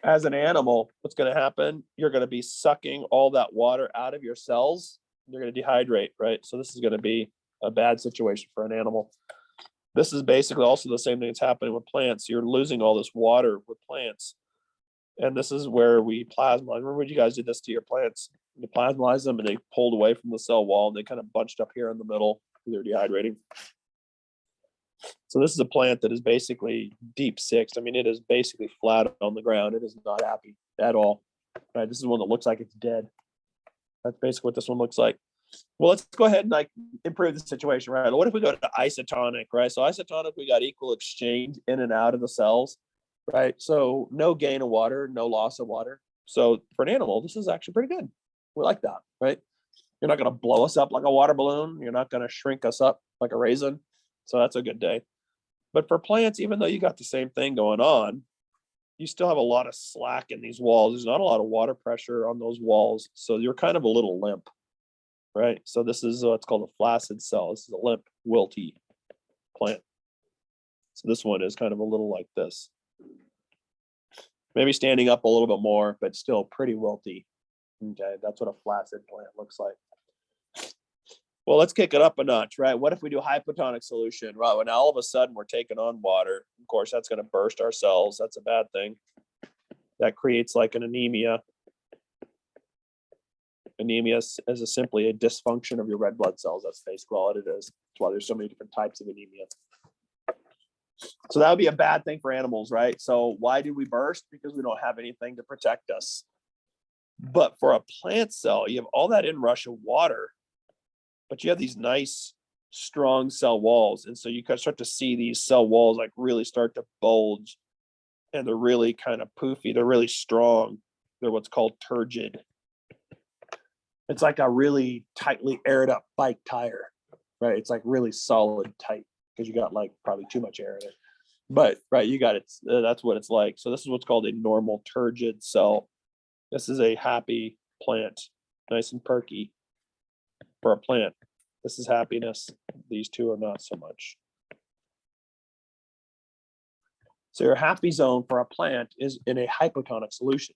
as an animal, what's going to happen? You're going to be sucking all that water out of your cells. You're going to dehydrate, right? So this is going to be a bad situation for an animal. This is basically also the same thing that's happening with plants. You're losing all this water with plants. And this is where we plasmalize. Remember when you guys did this to your plants? You plasmalize them and they pulled away from the cell wall and they kind of bunched up here in the middle. They're dehydrating. So this is a plant that is basically deep sixed. I mean, it is basically flat on the ground. It is not happy at all. Right? This is one that looks like it's dead. That's basically what this one looks like. Well, let's go ahead and like improve the situation, right? What if we go to isotonic, right? So isotonic, we got equal exchange in and out of the cells, right? So no gain of water, no loss of water. So for an animal, this is actually pretty good. We like that, right? You're not going to blow us up like a water balloon. You're not going to shrink us up like a raisin. So that's a good day. But for plants, even though you got the same thing going on, you still have a lot of slack in these walls. There's not a lot of water pressure on those walls. So you're kind of a little limp, right? So this is what's called a flaccid cell. This is a limp, wilty plant. So this one is kind of a little like this. Maybe standing up a little bit more, but still pretty wilty. Okay, that's what a flaccid plant looks like. Well, let's kick it up a notch, right? What if we do hypotonic solution? Right, when all of a sudden we're taking on water, of course, that's going to burst our cells. That's a bad thing. That creates like an anemia. Anemia is simply a dysfunction of your red blood cells. That's basically all it is. That's why there's so many different types of anemia. So that would be a bad thing for animals, right? So why do we burst? Because we don't have anything to protect us. But for a plant cell, you have all that inrush of water, but you have these nice, strong cell walls. And so you can start to see these cell walls like really start to bulge, and they're really kind of poofy. They're really strong. They're what's called turgid. It's like a really tightly aired up bike tire, right? It's like really solid tight because you got like probably too much air in it. But right, you got it. That's what it's like. So this is what's called a normal turgid cell. This is a happy plant, nice and perky for a plant. This is happiness. These two are not so much. So your happy zone for a plant is in a hypotonic solution.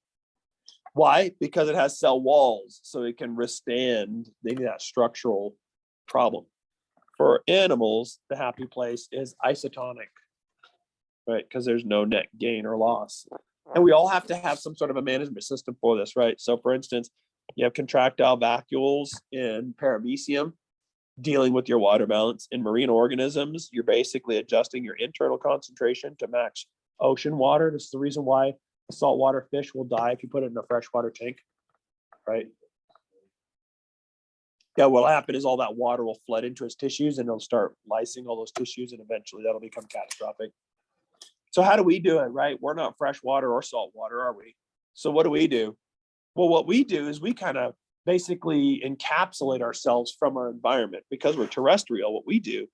Why? Because it has cell walls, so it can withstand that structural problem. For animals, the happy place is isotonic, right? Because there's no net gain or loss. And we all have to have some sort of a management system for this, right? So for instance, you have contractile vacuoles in paramecium dealing with your water balance. In marine organisms, you're basically adjusting your internal concentration to match ocean water. This is the reason why a saltwater fish will die if you put it in a freshwater tank, right? Yeah, what'll happen is all that water will flood into its tissues and it'll start lysing all those tissues, and eventually that'll become catastrophic. So how do we do it, right? We're not fresh water or salt water, are we? So what do? Well, what we do is we kind of basically encapsulate ourselves from our environment. Because we're terrestrial, what we do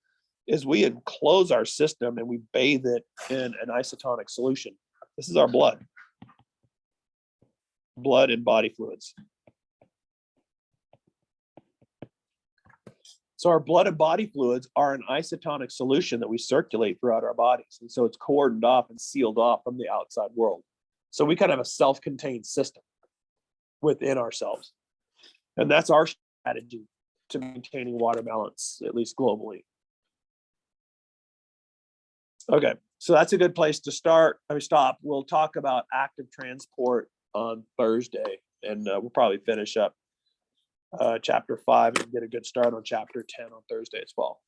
is we enclose our system and we bathe it in an isotonic solution. This is our blood and body fluids. So our blood and body fluids are an isotonic solution that we circulate throughout our bodies. And so it's cordoned off and sealed off from the outside world. So we kind of have a self-contained system within ourselves. And that's our strategy to maintaining water balance, at least globally. Okay, so that's a good place to stop. We'll talk about active transport on Thursday, and we'll probably finish up chapter 5 and get a good start on chapter 10 on Thursday as well.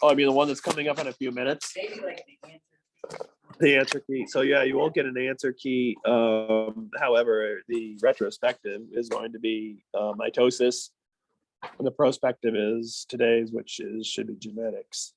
Oh, I mean the one that's coming up in a few minutes. The answer key. So yeah, you won't get an answer key. However, the retrospective is going to be mitosis, and the prospective is today's, which should be genetics.